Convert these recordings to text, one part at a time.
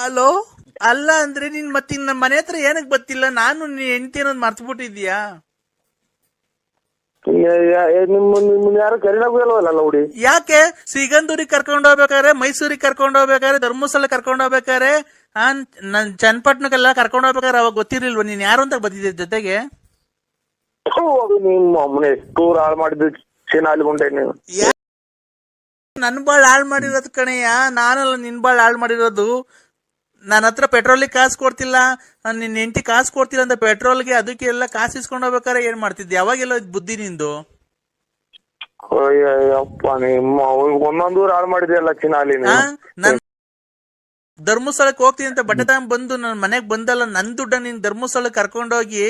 Hello, ಅಲ್ಲ ಅಂದ್ರೆ ನೀನ್ ಮತ್ತೆ ನಮ್ಮ ಮನೆ ಹತ್ರ ಏನಕ್ ಬರ್ತಿಲ್ಲ? ನಾನು ನೀನ್ ಹೆಂಡತಿ ಅನ್ನೋದು ಮರ್ತ್ಬಿಟ್ಟಿದ್ಯಾ? ನಿಮ್ಮನ್ನ ಯಾರು ಕರೀನಾಗೂ ಇಲ್ವಲ್ಲ ಹುಡಿ. ಯಾಕೆ ಸಿಗಂದೂರಿಗೆ ಕರ್ಕೊಂಡ್ ಹೋಗ್ಬೇಕಾರೆ, ಮೈಸೂರಿಗೆ ಕರ್ಕೊಂಡ್ ಹೋಗ್ಬೇಕಾರೆ, ಧರ್ಮಸ್ಥಳ ಕರ್ಕೊಂಡ್ ಹೋಗ್ಬೇಕಾರೆ, ನನ್ ಚನ್ನಪಟ್ಟಣಕ್ಕೆಲ್ಲ ಕರ್ಕೊಂಡ್ ಹೋಗ್ಬೇಕಾರೆ ಅವಾಗ ಗೊತ್ತಿರ್ಲಿಲ್ವ ನೀನ್ ಯಾರು ಅಂತ ಬಂದಿದ್ದೆ ಜೊತೆಗೆ? ನಿಮ್ಮ ಅಮ್ಮನ ಎಷ್ಟು ಹಾಳು ಮಾಡಿದ್ದು ಚಿನಾಲಿ ಗುಂಡೆ ನೀನು. ನನ್ ಬಾಳ್ ಹಾಳು ಮಾಡಿರೋದು ಕಣಯ್ಯ, ನಾನಲ್ಲ ನಿನ್ ಬಾಳ್ ಹಾಳು ಮಾಡಿರೋದು. ನನ್ನ ಹತ್ರ ಪೆಟ್ರೋಲಿಗೆ ಕಾಸು ಕೊಡ್ತಿಲ್ಲ, ನಿನ್ ಹೆಂಡತಿ ಕಾಸು ಕೊಡ್ತಿಲ್ಲ ಅಂತ ಪೆಟ್ರೋಲ್ಗೆ ಅದಕ್ಕೆ ಎಲ್ಲ ಕಾಸು ಇಸ್ಕೊಂಡ್ ಹೋಗ್ಬೇಕಾರೆ ಏನ್ ಮಾಡ್ತಿದ್ದೆ? ಅವಾಗೆಲ್ಲ ಬುದ್ಧಿ ನಿಂದು? ಅಪ್ಪ ನಿಮ್ಮ ಒಂದೊಂದು ಹಾಳು ಮಾಡಿದೆಯಲ್ಲ ಚಿನಾಲಿ. ನನ್ ಧರ್ಮಸ್ಥಳಕ್ಕೆ ಹೋಗ್ತೀನಿ ಅಂತ ಬಟ್ಟೆ ತಗೊಂಡ್ ಬಂದು ನನ್ ಮನೆಗ್ ಬಂದಲ್ಲ, ನನ್ ದುಡ್ಡ ನೀನ್ ಧರ್ಮಸ್ಥಳಕ್ಕೆ ಕರ್ಕೊಂಡೋಗಿ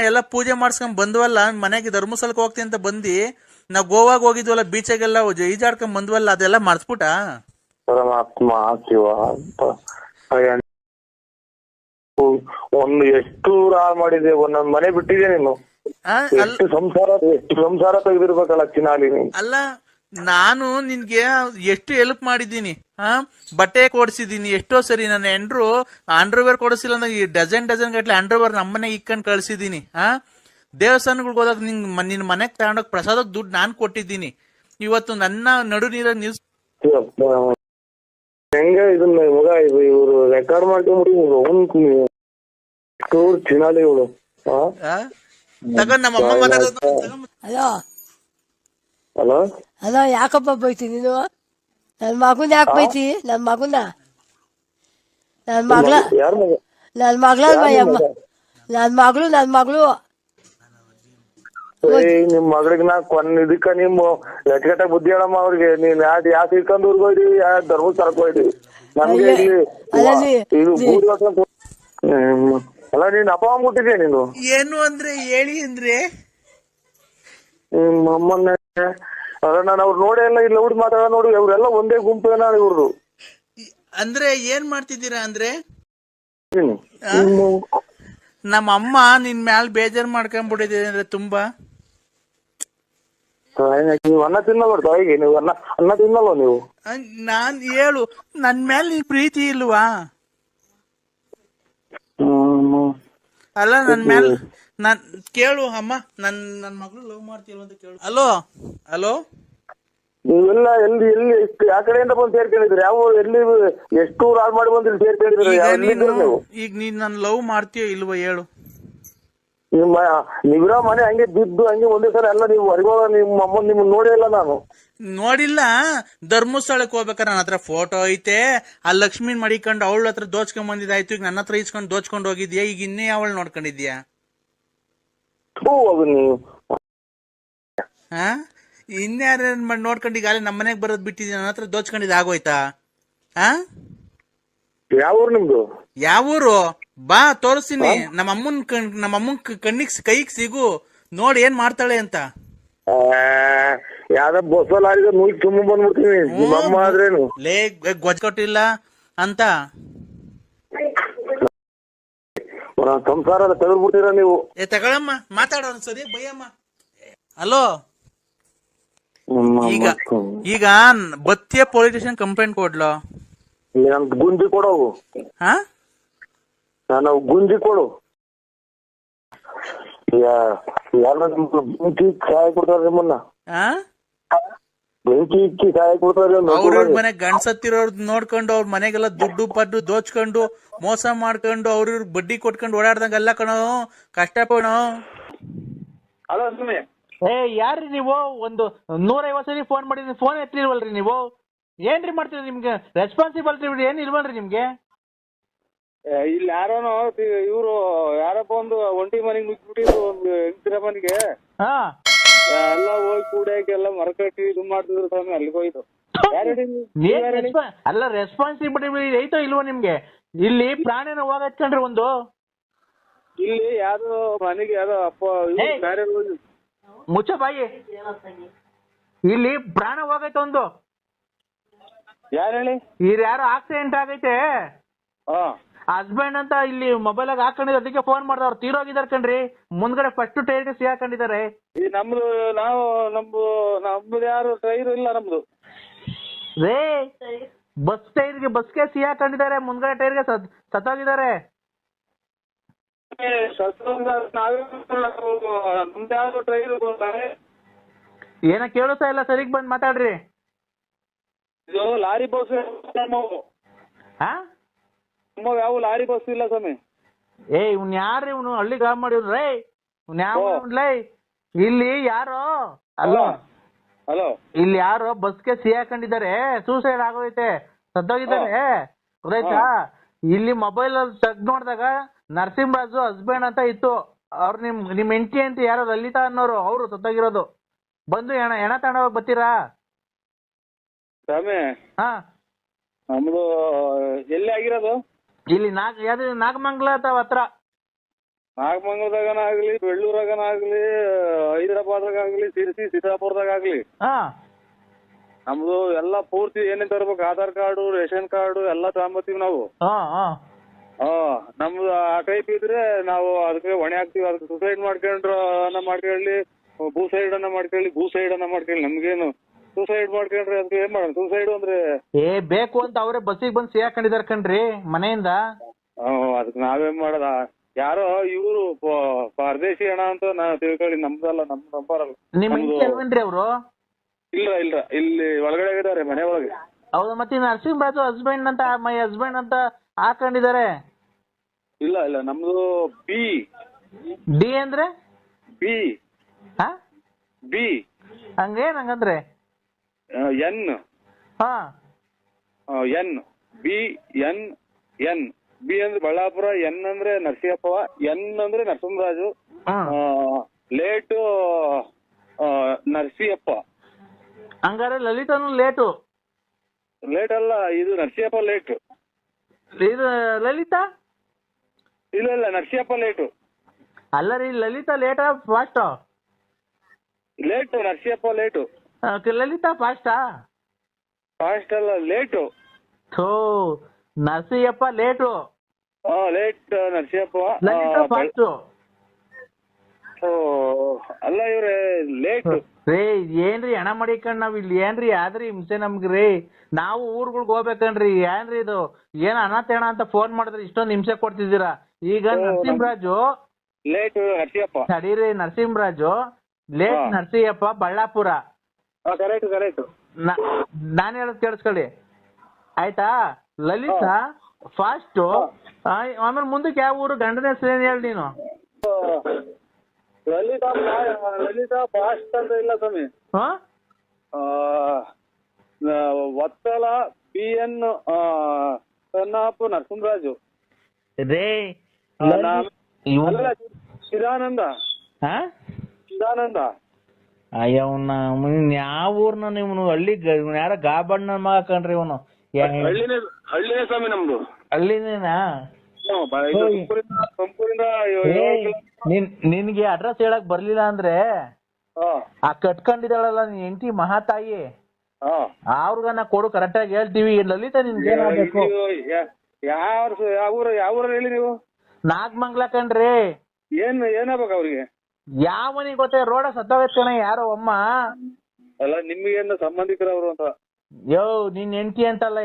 ಎಲ್ಲ ಪೂಜೆ ಮಾಡ್ಸ್ಕೊಂಡ್ ಬಂದ್ವಲ್ಲ, ಮನೆಗೆ ಧರ್ಮಸ್ಥಳಕ್ಕೆ ಹೋಗ್ತೀನಿ ಅಂತ ಬಂದಿ. ನಾವ್ ಗೋವಾಗ ಹೋಗಿದ್ವಲ್ಲ, ಬೀಚಾಗೆಲ್ಲ ಈಜಾಡ್ಕೊಂಡ್ ಬಂದ್ವಲ್ಲ, ಅದೆಲ್ಲ ಮರ್ಸ್ಬಿಟ್ಟ? ಪರಮಾತ್ಮ ಶಿವ ಒಂದು ಎಷ್ಟು ಹಾಳು ಮಾಡಿದೆ, ಒಂದೊಂದ್ ಮನೆ ಬಿಟ್ಟಿದೆ ನೀನು. ಎಷ್ಟು ಸಂಸಾರ ತೆಗೆದಿರ್ಬೇಕಲ್ಲ ಚಿನಾಲಿ. ಅಲ್ಲ, ನಾನು ನಿನ್ಗೆ ಎಷ್ಟು ಹೆಲ್ಪ್ ಮಾಡಿದ್ದೀನಿ, ಬಟ್ಟೆ ಕೊಡ್ಸಿದೀನಿ ಎಷ್ಟೋ ಸರಿ. ನನ್ನ ಹೆಂಡ್ರು ಅಂಡರ್ವೇರ್ ಕೊಡಿಸಿಲ್ಲ ಅಂದ್ರೆ ಈ ಡಜನ್ ಗಟ್ಲೆ ಅಂಡರ್ವೇರ್ ನಮ್ಮನೆ ಇಕ್ಕಂಡ್ ಕಳ್ಸಿದೀನಿ. ದೇವಸ್ಥಾನಗಳಿಗೆ ಹೋದಾಗ ನಿನ್ ಮನೆಗ್ ತಗೊಂಡೋಗ್ ಪ್ರಸಾದಕ್ ದುಡ್ಡು ನಾನ್ ಕೊಟ್ಟಿದ್ದೀನಿ. ಇವತ್ತು ನನ್ನ ನಡು ನೀರಾಗ ನಿಲ್ಸ್ ಹೆಂಗ ಇದನ್ನ ಮಗ ಇವ್ರು ರೆಕಾರ್ಡ್ ಮಾಡ್ಕೊಂಡ್ಬಿಟ್ಟು ಚಿನಾಲಿಗಳು ತಗೊಂಡ್ ನಮ್ಮ ಅಮ್ಮ ಮಾತಾಡೋದು. ಹಲೋ ಹಲೋ ಹಲೋ, ಯಾಕಪ್ಪ ಬೈತಿ ನೀನು? ನನ್ ಮಗುನ ಯಾಕೆ ಬೈತಿ? ನನ್ ಮಗುನ, ನನ್ ಮಗಳ, ಯಾರ ಮಗ? ನನ್ ಮಗಳ ಅಮ್ಮ, ನನ್ ಮಗಳು ನಿಮ್ ಮಗಳಿಗೆ ನಾ ಇದಕ್ಕ ನಿಮ್ಮ ಎಟ್ಗಟ್ಟ ಬುದ್ಧಿ ಹೇಳಮ್ಮ ಅವ್ರಿಗೆ. ನೀನ್ ಯಾವ ಶ್ರೀಕಂದೂರ್ಗ್ ಹೋಯ್ರಿ, ಯಾವ ಧರ್ಮಸ್ಥಳಕ್ ಹೋಯ್ರಿ, ನಮ್ಗೆ ಇಲ್ಲಿ ಅಲ್ಲ ನೀನ್ ಅಪ್ಪ ಅಮ್ಬಿಟ್ಟಿದ್ಯಾ ನೀನು. ಏನು ಅಂದ್ರೆ ಹೇಳಿ ಅಂದ್ರೆ ನಿಮ್ಮಮ್ಮನ್ನ ಅಲ್ಲ, ನಾನು ಅವ್ರು ನೋಡೇ ಇಲ್ಲ, ಇಲ್ಲ ಹುಡುಗಿ ಮಾತಾಡ ನೋಡಿ, ಅವ್ರೆಲ್ಲ ಒಂದೇ ಗುಂಪು ಏನ ಇವ್ರದು. ಅಂದ್ರೆ ಏನ್ ಮಾಡ್ತಿದ್ದೀರಾ ಅಂದ್ರೆ, ನಮ್ಮ ಅಮ್ಮ ನಿನ್ ಮ್ಯಾಲ ಬೇಜಾರ್ ಮಾಡ್ಕೊಂಡ್ಬಿಟ್ಟಿದೆ ಅಂದ್ರೆ ತುಂಬಾ. ನೀವು ಅನ್ನ ತಿನ್ನಬಾರ್ದು ಹೇಗೆ? ನೀವು ಅನ್ನ ತಿನ್ನಲ್ವ ನೀವು? ನಾನ್ ಹೇಳು, ನನ್ ಮೇಲೆ ನಿನ್ ಪ್ರೀತಿ ಇಲ್ವಾ? ಅಲ್ಲ, ನನ್ ಮೇಲೆ ನಾನ್ ಕೇಳು ಅಮ್ಮ, ನನ್ ಮಗಳು ಲವ್ ಮಾಡ್ತೀವ ಅಂತ ಕೇಳು. ಹಲೋ ಹಲೋ, ನೀವೆಲ್ಲ ಎಲ್ಲಿ ಯಾವ ಕಡೆಯಿಂದ ಬಂದು ಸೇರ್ಕೊಂಡಿದ್ರಿ? ಯಾವ ಎಲ್ಲಿ ಎಷ್ಟು ಹಾಳು ಮಾಡಿ ಬಂದ್ರಿ ಸೇರ್ಕೊಂಡಿದ್ರಿ? ಈಗ ನೀನ್ ನನ್ ಲವ್ ಮಾಡ್ತೀಯೋ ಇಲ್ವೋ ಹೇಳು? ನೀವಿರೋ ಮನೆ ಹಂಗೆ ಬಿದ್ದು ಹಂಗೆ ಒಂದೇ ಸಲ ಎಲ್ಲ ನೀವು ಹೊರಗೋಗ. ನಿಮ್ಮ ಅಮ್ಮ ನಿಮ್ಮನ್ನ ನೋಡೇ ಇಲ್ಲ ನಾನು. ನೋಡಿಲ್ಲ. ಧರ್ಮಸ್ಥಳಕ್ಕೆ ಹೋಗ್ಬೇಕಾರೆ ನನ್ನ ಹತ್ರ ಫೋಟೋ ಐತೆ, ಆ ಲಕ್ಷ್ಮೀನ್ ಮಡಿಕೊಂಡು ಅವಳ ಹತ್ರ ದೋಚ್ಕೊಂಡ್ ಬಂದಿದ್ದಾಯ್ತು. ಈಗ ನನ್ನ ಹತ್ರ ಇಸ್ಕೊಂಡು ದೋಚ್ಕೊಂಡು ಹೋಗಿದ್ಯಾ, ಈಗ ಇನ್ನೇ ಅವಳು ನೋಡ್ಕೊಂಡಿದ್ಯಾ? ಇನ್ಯಾರ ನೋಡ್ಕೊಂಡು ಈಗ ನಮ್ಮ ಮನೆಗ್ ಬರೋದ್ ಬಿಟ್ಟಿದ್ಯಾ? ನನ್ನ ಹತ್ರ ದೋಚ್ಕೊಂಡಿದ್ ಆಗೋಯ್ತಾ? ಯಾವ ಊರು ನಿಮ್ದು? ಯಾವ ಊರು? ಬಾ ತೋರಿಸ್ತೀನಿ. ನಮ್ಮ ಅಮ್ಮನ್ ಕೈಗೆ ಸಿಗು, ನೋಡಿ ಏನ್ ಮಾಡ್ತಾಳೆ ಅಂತ. ಯಾವ್ದ ಬಸ್ಸಲ್ಲಿ ನೂಗಿ ತುಂಬ ಬಂದ್ಬಿಡ್ತೀನಿ. ನಿಮ್ಮಮ್ಮ ಆದ್ರೇನು ಲೇ ಗೊಜ್ಜ ಕೊಟ್ಟಿಲ್ಲ ಅಂತ ಸಂಸಾರ ತೆಗೆದ್ಬಿಟ್ಟಿರ ನೀವು. ತಗೊಳಮ್ಮ, ಮಾತಾಡೋ ಸರಿ ಬೈಯಮ್ಮ. ಹಲೋ, ಈಗ ಬತ್ತಿಯ ಪೊಲೀಸ್ ಸ್ಟೇಷನ್ ಕಂಪ್ಲೇಂಟ್ ಕೊಡ್ಲೋ? ನನ್ ಗುಂಜಿ ಕೊಡೋವು. ನಾನು ಗುಂಜಿ ಕೊಡು. ಬೆಂಕಿ ಸಹಾಯ ಕೊಡ್ತಾರ ನಿಮ್ಮನ್ನ, ಬೆಂಕಿ ಇಕ್ಕಿ ಸಹಾಯ ಕೊಡ್ತಾರೆ. ಅವ್ರ ಮನೆ ಗಂಡ್ಸತ್ತಿರೋರ್ ನೋಡ್ಕೊಂಡು ಅವ್ರ ಮನೆಗೆಲ್ಲ ದುಡ್ಡು ಪಡ್ಡು ದೋಚ್ಕೊಂಡು ಮೋಸ ಮಾಡ್ಕೊಂಡು ಅವ್ರ ಬಡ್ಡಿ ಕೊಟ್ಕೊಂಡು ಓಡಾಡ್ದಂಗೆಲ್ಲ ಕಣೋ ಕಷ್ಟಪಡೋ. ಯಾರ್ರಿ ನೀವು? ಒಂದು 150 ಸರಿ ಫೋನ್ ಮಾಡಿದ್ರಿ, ಫೋನ್ ಎತ್ತಿಲ್ವಲ್ರಿ ನೀವು? ಏನ್ರಿ ಮಾಡ್ತೀರಿ? ನಿಮ್ಗೆ ರೆಸ್ಪಾನ್ಸಿಬಿಲಿಟಿ ಏನ್ ಇಲ್ವಲ್ರಿ ನಿಮ್ಗೆ? ಇಲ್ಲಿ ಯಾರೋನೋ ಇವ್ರು ಯಾರಪ್ಪ ಒಂದು ಒಂಟಿ ಮನೆಗೆ ನುಗ್ಗಿಬಿಟ್ಟಿದ್ರು, ಒಂದು ಹೆಂಗಸಿರ ಮನೆಗೆ. ಎಲ್ಲ ಹೋಗಿ ಕೂಡಕ್ಕೆಲ್ಲ ಮರಕಟ್ಟಿ ಇದು ಮಾಡ್ತಿದ್ರು ಸ್ವಾಮಿ. ಅಲ್ಲಿಗೆ ಹೋಯ್ತು. ಅಲ್ಲ, ರೆಸ್ಪಾನ್ಸಿಬಿಲಿಟಿ ಐತೋ ಇಲ್ವೋ ನಿಮ್ಗೆ? ಇಲ್ಲಿ ಪ್ರಾಣಿನ ಹೋಗತ್ಕೊಂಡ್ರಿ ಒಂದು. ಇಲ್ಲಿ ಯಾವ್ದೋ ಮನೆಗೆ ಯಾವ್ದೋ ಅಪ್ಪ ಬೇರೆ ಮುಚ್ಚ ಬಾಯಿ. ಇಲ್ಲಿ ಪ್ರಾಣ ಹೋಗೈತೆ ಒಂದು. ಯಾರು ಹೇಳಿ? ಯಾರೋ ಆಕ್ಸಿಡೆಂಟ್ ಆಗೈತೆ, ಹಸ್ಬೆಂಡ್ ಅಂತ ಇಲ್ಲಿ ಮೊಬೈಲ್ ಆಗ ಹಾಕೊಂಡಿದ್ರು, ಅದಕ್ಕೆ ಫೋನ್ ಮಾಡ್ದ. ಅವ್ರು ತೀರೋಗಿದಾರ ಕಣ್ರಿ, ಮುಂದ್ಗಡೆ ಫಸ್ಟ್ ಟೈರ್ ಸಿಗಾಕೊಂಡಿದ್ದಾರೆ. ನಮ್ದು ನಮ್ದು ಯಾರು ಟೈರ್ ಇಲ್ಲ ನಮ್ದು. ರೇ ಬಸ್ಗೆ ಸಿಹಿ ಹಾಕೊಂಡಿದ್ದಾರೆ, ಮುಂದ್ಗಡೆ ಟೈರ್ಗೆ ಸತ್ತೋಗಿದ್ದಾರೆ. ನಮ್ದು ಯಾವ್ದು ಟ್ರೈನ್ ಏನ ಕೇಳಿಸ್ತಾ ಇಲ್ಲ, ಸರಿಗ್ ಬಂದ್ ಮಾತಾಡ್ರಿ. ಇದು ಲಾರಿ ಬಸ್ ನಮ್ಮವು ಯಾವ ಲಾರಿ ಬಸ್ ಇಲ್ಲ ಸ್ವಾಮಿ. ಇವ್ನ್ ಯಾರ್ರಿ ಇವ್ನು ಹಳ್ಳಿ ಗಾಬ್ ಮಾಡಿವ್ರೇ, ಇವ್ನ್ ಯಾವ ಇಲ್ಲಿ ಯಾರೋ ಹಲೋ ಇಲ್ಲಿ ಯಾರೋ ಬಸ್ಗೆ ಸಿಹಿ ಹಾಕೊಂಡಿದ್ದಾರೆ, ಸೂಸೈಡ್ ಆಗೋಯ್ತೆ, ಸತ್ತೋಗಿದ್ದಾರೆ, ಗೊತ್ತಾಯ್ತಾ? ಇಲ್ಲಿ ಮೊಬೈಲ್ ಅಲ್ಲಿ ತೆಗ್ದು ನೋಡಿದಾಗ ನರಸಿಂಹರಾಜು ಹಸ್ಬೆಂಡ್ ಅಂತ ಇತ್ತು, ಅವ್ರು ನಿಮ್ ಹೆಂಡತಿ ಅಂತ ಯಾರೋ ಲಲಿತಾ ಅನ್ನೋರು, ಅವ್ರು ಸತ್ತೋಗಿರೋದು. ಬಂದು ಹೆಣ ತಗೊಂಡೋಗ್ ಬರ್ತೀರಾ? ಸ್ವಾಮಿ ಹಾ, ನಮ್ದು ಎಲ್ಲಿ ಆಗಿರೋದು? ಇಲ್ಲಿ ನಾಗಮಂಗಲ ಅಥವಾ ಹತ್ರ. ನಾಗಮಂಗಲದಾಗನಾಗ್ಲಿ, ಬೆಳ್ಳೂರಾಗನಾಗ್ಲಿ, ಹೈದರಾಬಾದ್ರಾಗಲಿ, ಸಿರ್ಸಿ, ಸೀತಾಪುರದಾಗಲಿ ಹಾ, ನಮ್ದು ಎಲ್ಲ ಪೂರ್ತಿ ಏನೇನ್ ತರ್ಬೇಕು, ಆಧಾರ್ ಕಾರ್ಡು, ರೇಷನ್ ಕಾರ್ಡು ಎಲ್ಲ ತಗೊಂಬತ್ತೀವಿ ನಾವು. ನಮ್ದು ಆ ಟೈಪ್ ಇದ್ರೆ ನಾವು ಅದಕ್ಕೆ ಹೊಣೆ ಹಾಕ್ತಿವಿ. ಅದಕ್ಕೆ ಸುಸೈಡ್ ಮಾಡ್ಕೊಂಡ್ಲಿ, ಭೂಸೈಡ್ ಅನ್ನ ಮಾಡ್ಕೊಳ್ಳಿ, ನಮ್ಗೇನು ಸೂಸೈಡ್ ಮಾಡ್ಕೊಂಡ್ರೆ ಅದಕ್ಕೆ ಏನ್ ಮಾಡೋಣ? ಸೂಸೈಡ್ ಅಂದ್ರೆ ಬೇಕು ಅಂತ ಅವರೇ ಬಸ್ಸಿಗೆ ಬಂದು ಸಿಹಿ ಹಾಕೊಂಡಿದಾರೆ ಕಣ್ರಿ ಮನೆಯಿಂದ. ಅದಕ್ಕೆ ನಾವೇನ್ ಮಾಡೋದ? ಯಾರೋ ಇವ್ರು ಪರದೇಶಿ ಹಣ ಅಂತ ನಾವ್ ತಿಳ್ಕೊಳ್ಳಿ, ನಮ್ದಲ್ಲ, ನಮ್ ನಂಬರಲ್ಲ. ನಿಮ್ ಹೆಂಡ್ರಿ ಅವರು? ಇಲ್ಲ ಇಲ್ಲಿ ಒಳಗಡೆ ಇದಾರೆ, ಮನೆ ಒಳಗೆ. ಹೌದು, ಮತ್ತೆ ನರಸಿಂಹರಾಜು ಹಸ್ಬೆಂಡ್ ಅಂತ, ಮೈ ಹಸ್ಬೆಂಡ್ ಅಂತ ಹಾಕೊಂಡಿದ್ದಾರೆ. ಇಲ್ಲ ನಮ್ದು ಡಿ ಅಂದ್ರೆ ಬಿ ಹಂಗೇನ್ ಹಂಗಂದ್ರೆ ಎನ್ ಎನ್ ಬಿ ಅಂದ್ರೆ ಬಳ್ಳಾಪುರ, ಎನ್ ಅಂದ್ರೆ ನರಸಿಂಹಪ್ಪ, ಎನ್ ಅಂದ್ರೆ ನರಸಿಂಹರಾಜು, ಲೇಟು ನರಸಿಂಹಪ್ಪ. ಹಂಗಾರೆ ಲಲಿತಾನು ಲೇಟ್ ಅಲ್ಲ, ಇದು ನರಸಿಂಹಪ್ಪ ಲೇಟು. ಇದು ಲಲಿತಾ? ಇಲ್ಲ ನರಸಿಂಹಪ್ಪ ಲೇಟು. ಅಲ್ಲ ರೀ, ಲಲಿತಾ ಲೇಟಾ fast? Late, Narasimhappa late. Lalitha ಫಾಸ್ಟಾ? ಫಾಸ್ಟ್ ಅಲ್ಲ, late. Narasimhappa late. Late Narasimhappa. Lalitha fast. ಅಲ್ಲ ಇವ್ರೆ ಲೇಟು. ರೇ ಏನ್ರಿ ಹಣ ಮಾಡಿಕೊಂಡ್ ನಾವ್ ಇಲ್ಲಿ ಏನ್ರಿ ಆದ್ರಿ ಹಿಂಸೆ ನಮ್ಗ್ರಿ? ನಾವು ಊರ್ಗಳ್ಗ್ ಹೋಗ್ಬೇಕನ್ರಿ, ಏನ್ರಿ ಇದು? ಏನ್ ಅನಾಥೇಣ ಅಂತ ಫೋನ್ ಮಾಡಿದ್ರೆ ಇಷ್ಟೊಂದು ಹಿಂಸೆ ಕೊಡ್ತಿದ್ದೀರಾ? ಈಗ ನರಸಿಂಹರಾಜು ಲೇಟ್ ನರಸಿಂಹಪ್ಪ. ತಡೀರಿ, ನರಸಿಂಹರಾಜು ಲೇಟ್ ನರಸಿಂಹಪ್ಪ, ಬಳ್ಳಾಪುರ. ಕರೆಕ್ಟ್. ನಾನ್ ಹೇಳೋದ್ ಕೇಳಿಸ್ಕೊಳ್ಳಿ ಆಯ್ತಾ? ಲಲಿತಾ ಫಾಸ್ಟ್, ಆಮೇಲೆ ಮುಂದಕ್ಕೆ ಯಾವ ಊರು? ಗಂಡನ ಹೆಸರು ಏನ್ ಹೇಳಿ ನೀನು? ಲಲಿತಾ ಫಾಸ್ಟ್ ಅಂತ ಇಲ್ಲ ಸ್ವಾಮಿ. ವತ್ಸಲ PN ಸನ್ನಾಪು ನರಸಿಂಹರಾಜು. ಚಿದಾನಂದ. ಅಯ್ಯವನ್ನ ಯಾವ ಊರ್ನ ನೀವು? ಹಳ್ಳಿ ಯಾರ ಗಾಬಣ್ಣ ಮಗ ಕಣ್ರಿ ಇವನು. ಹಳ್ಳಿನೇ ಸ್ವಾಮಿ ನಮ್ದು. ಹಳ್ಳಿನೇನಾ? ನಿನ್ಗೆ ಅಡ್ರೆಸ್ ಹೇಳಕ್ ಬರ್ಲಿಲ್ಲ ಅಂದ್ರೆ ಆ ಕಟ್ಕೊಂಡಿದ್ದಾಳಲ್ಲ ನಿನ್ ಹೆಂಡತಿ ಮಹಾತಾಯಿ, ಅವ್ರಿಗನ್ನ ಕೊಡು, ಕರೆಕ್ಟ್ ಆಗಿ ಹೇಳ್ತೀವಿ. ಲಲಿತಾ ನಿನ್ಗೆ ಏನಾಗಬೇಕು? ಯಾವ ಹೇಳಿ ನೀವು? ನಾಗಮಂಗಲ ಕಣ್ರಿ. ಏನಾಗ್ಬೇಕು ಅವ್ರಿಗೆ? ಯಾವನಿಗೆ ಗೊತ್ತೇ, ರೋಡ ಸತ್ತೋಗೈತ್ ಕಣ ಯಾರೋ ಅಮ್ಮ. ಅಲ್ಲ ನಿಮ್ಗೇನು ಸಂಬಂಧಿಕರವ್ರು ಅಂತ? ನಿನ್ ಹೆಂಡತಿ ಅಂತಲ್ಲ,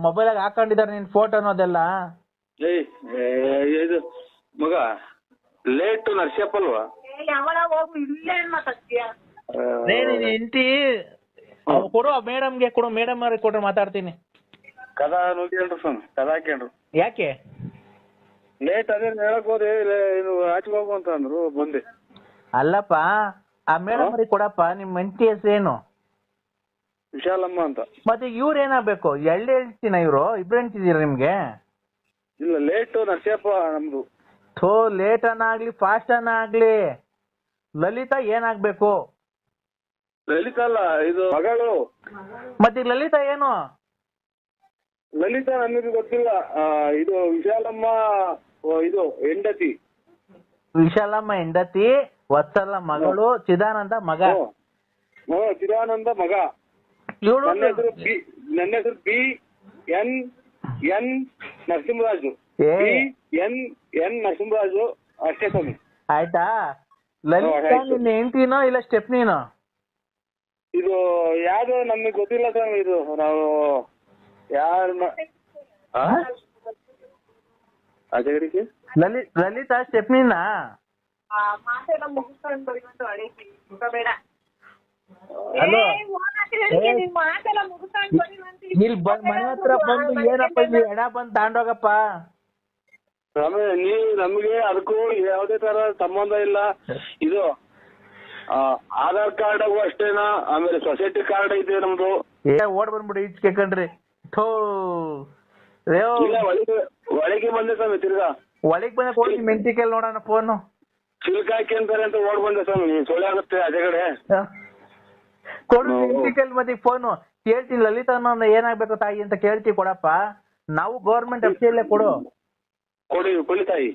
ಮೊಬೈಲ್ ಆಗ ಹಾಕೊಂಡಿದಾರೆ ನಿನ್ ಫೋಟೋ ಅನ್ನೋದೆಲ್ಲ. ಇದು ಮಗ ಲೇಟ್ ನರಸಿಂಹಪ್ಪ ಅಲ್ವಾ? ನಿನ್ ಹೆಂಡತಿ ಕೊಡು, ಮೇಡಮ್ಗೆ ಕೊಡು, ಮೇಡಮ್ ಅವ್ರಿಗೆ ಕೊಟ್ರೆ ಮಾತಾಡ್ತೀನಿ. ಕದಾ ನೋಡ್ಕೊಂಡ್ರು ಸ್ವಾಮಿ, ಕದಾ ಹಾಕ್ಯಂಡ್ರು. ಯಾಕೆ ಲೇಟ್? ಅದೇ ಹೇಳಕ್ ಹೋದೆ, ಆಚೆ ಹೋಗು ಅಂತ ಅಂದ್ರು, ಬಂದೆ. ಅಲ್ಲಪ್ಪ, ಆ ಮೇಡಮ್ ಅವ್ರಿಗೆ ಕೊಡಪ್ಪ. ನಿಮ್ ಹೆಂಡತಿ ಹೆಸರೇನು? ವಿಶಾಲಮ್ಮ ಅಂತ. ಮತ್ತೆ ಇವ್ರು ಏನಾಗ್ಬೇಕು? ಹೇಳ್ತೀನ ಇವ್ರು ಇಬ್ರು ಹೆಂಡ್ತಿದ್ದೀರ ನಿಮ್ಗೆ? ಇಲ್ಲ, ಲೇಟು ನರಸಿಂಹಪ್ಪ ನಮ್ದು. ಲೇಟ್ ಅನ್ನಾಗ್ಲಿ ಫಾಸ್ಟ್ ಅನ್ನಾಗ್ಲಿ ಲಲಿತಾ ಏನಾಗ್ಬೇಕು? ಲಲಿತಾ ಅಲ್ಲ, ಇದು ಮಗಳು. ಮತ್ತೆ ಲಲಿತಾ ಏನು? ಲಲಿತಾ ನಮಗೆ ಗೊತ್ತಿಲ್ಲ. ಇದು ವಿಶಾಲಮ್ಮ, ಇದು ಹೆಂಡತಿ. ವಿಶಾಲಮ್ಮ ಹೆಂಡತಿ, ವತ್ಸಲ ಮಗಳು, ಚಿದಾನಂದ ಮಗ. ಚಿದಾನಂದ ಮಗ. ನನ್ನ ಹೆಸರು BN ನರಸಿಂಹರಾಜು. BN ನರಸಿಂಹರಾಜು ಅಷ್ಟೇ ಸ್ವಾಮಿ. ಆಯ್ತಾ? ಲಲಿತಾ ನಿನ್ನ ಹೆಂಡತಿನೋ ಇಲ್ಲ ಸ್ಟೆಪ್ನಿನೋ? ಇದು ಯಾವ್ದು ನಮಗೆ ಗೊತ್ತಿಲ್ಲ ಸ್ವಾಮಿ. ಇದು ನಾವು ಯಾರ ಆಚೆ ಕಡೆಗೆ ಲಲಿತಾ ಸ್ಟೆಪ್ನಿನಾ ಮಾತೆಲ್ಲ ಮುಗಿಸ್ಕೊಂಡು ಬರೀವಂತ ಬೇಡ. ಹಲೋ ಮಾತೆಲ್ಲ ಮುಗಿಸ್ಕೊಂಡು ಇಲ್ಲಿ ಮನೆ ಹತ್ರ ಬಂದು ಏನಪ್ಪ ಇಲ್ಲಿ ಎಡ ಬಂದು ತಾಂಡೋಗಪ್ಪ. ನೀವು ನಮ್ಗೆ ಅದಕ್ಕೂ ಯಾವುದೇ ತರ ಸಂಬಂಧ ಇಲ್ಲ. ಇದು ಆಧಾರ್ ಕಾರ್ಡ್ ಅಷ್ಟೇನಾ, ಆಮೇಲೆ ಸೊಸೈಟಿ ಕಾರ್ಡ್ ಇದೆ ನಮ್ದು. ಓಡ್ ಬಂದ್ಬಿಡಿ ಈಚೆ ಕಣ್ರಿ. ಥೋ ಇಲ್ಲ, ಒಳಗೆ ಬಂದೆ ಸ್ವಾಮಿ. ತಿರ್ಗಾ ಒಳಗ್ ಬಂದ ಕೊಡಿ ಮೆಂಟಿಕಲ್ ನೋಡೋಣ ಫೋನು. ಚಿಲ್ಕ ಹಾಕಿ ಅಂತಾರೆ ಅಂತ ಓಡ್ ಬಂದೆ ಸ್ವಾಮಿ. ಸೊಳ್ಳೆ ಆಗುತ್ತೆ ಅದೇ ಕಡೆ. ಕೊಡು ಮೆಂಟಿಕಲ್ ಮತ್ತೆ ಫೋನು. ಕೇಳ್ತೀನಿ ಲಲಿತಾ ಅನ್ನೋ ಏನಾಗ್ಬೇಕು ತಾಯಿ ಅಂತ ಕೇಳ್ತೀವಿ, ಕೊಡಪ್ಪ. ನಾವು ಗೌರ್ಮೆಂಟ್ ಅಫಿಷಿಯಲ್ಲೇ ಕೊಡು. ಕೊಡಿ, ಕೊಳಿತಾಯಿ.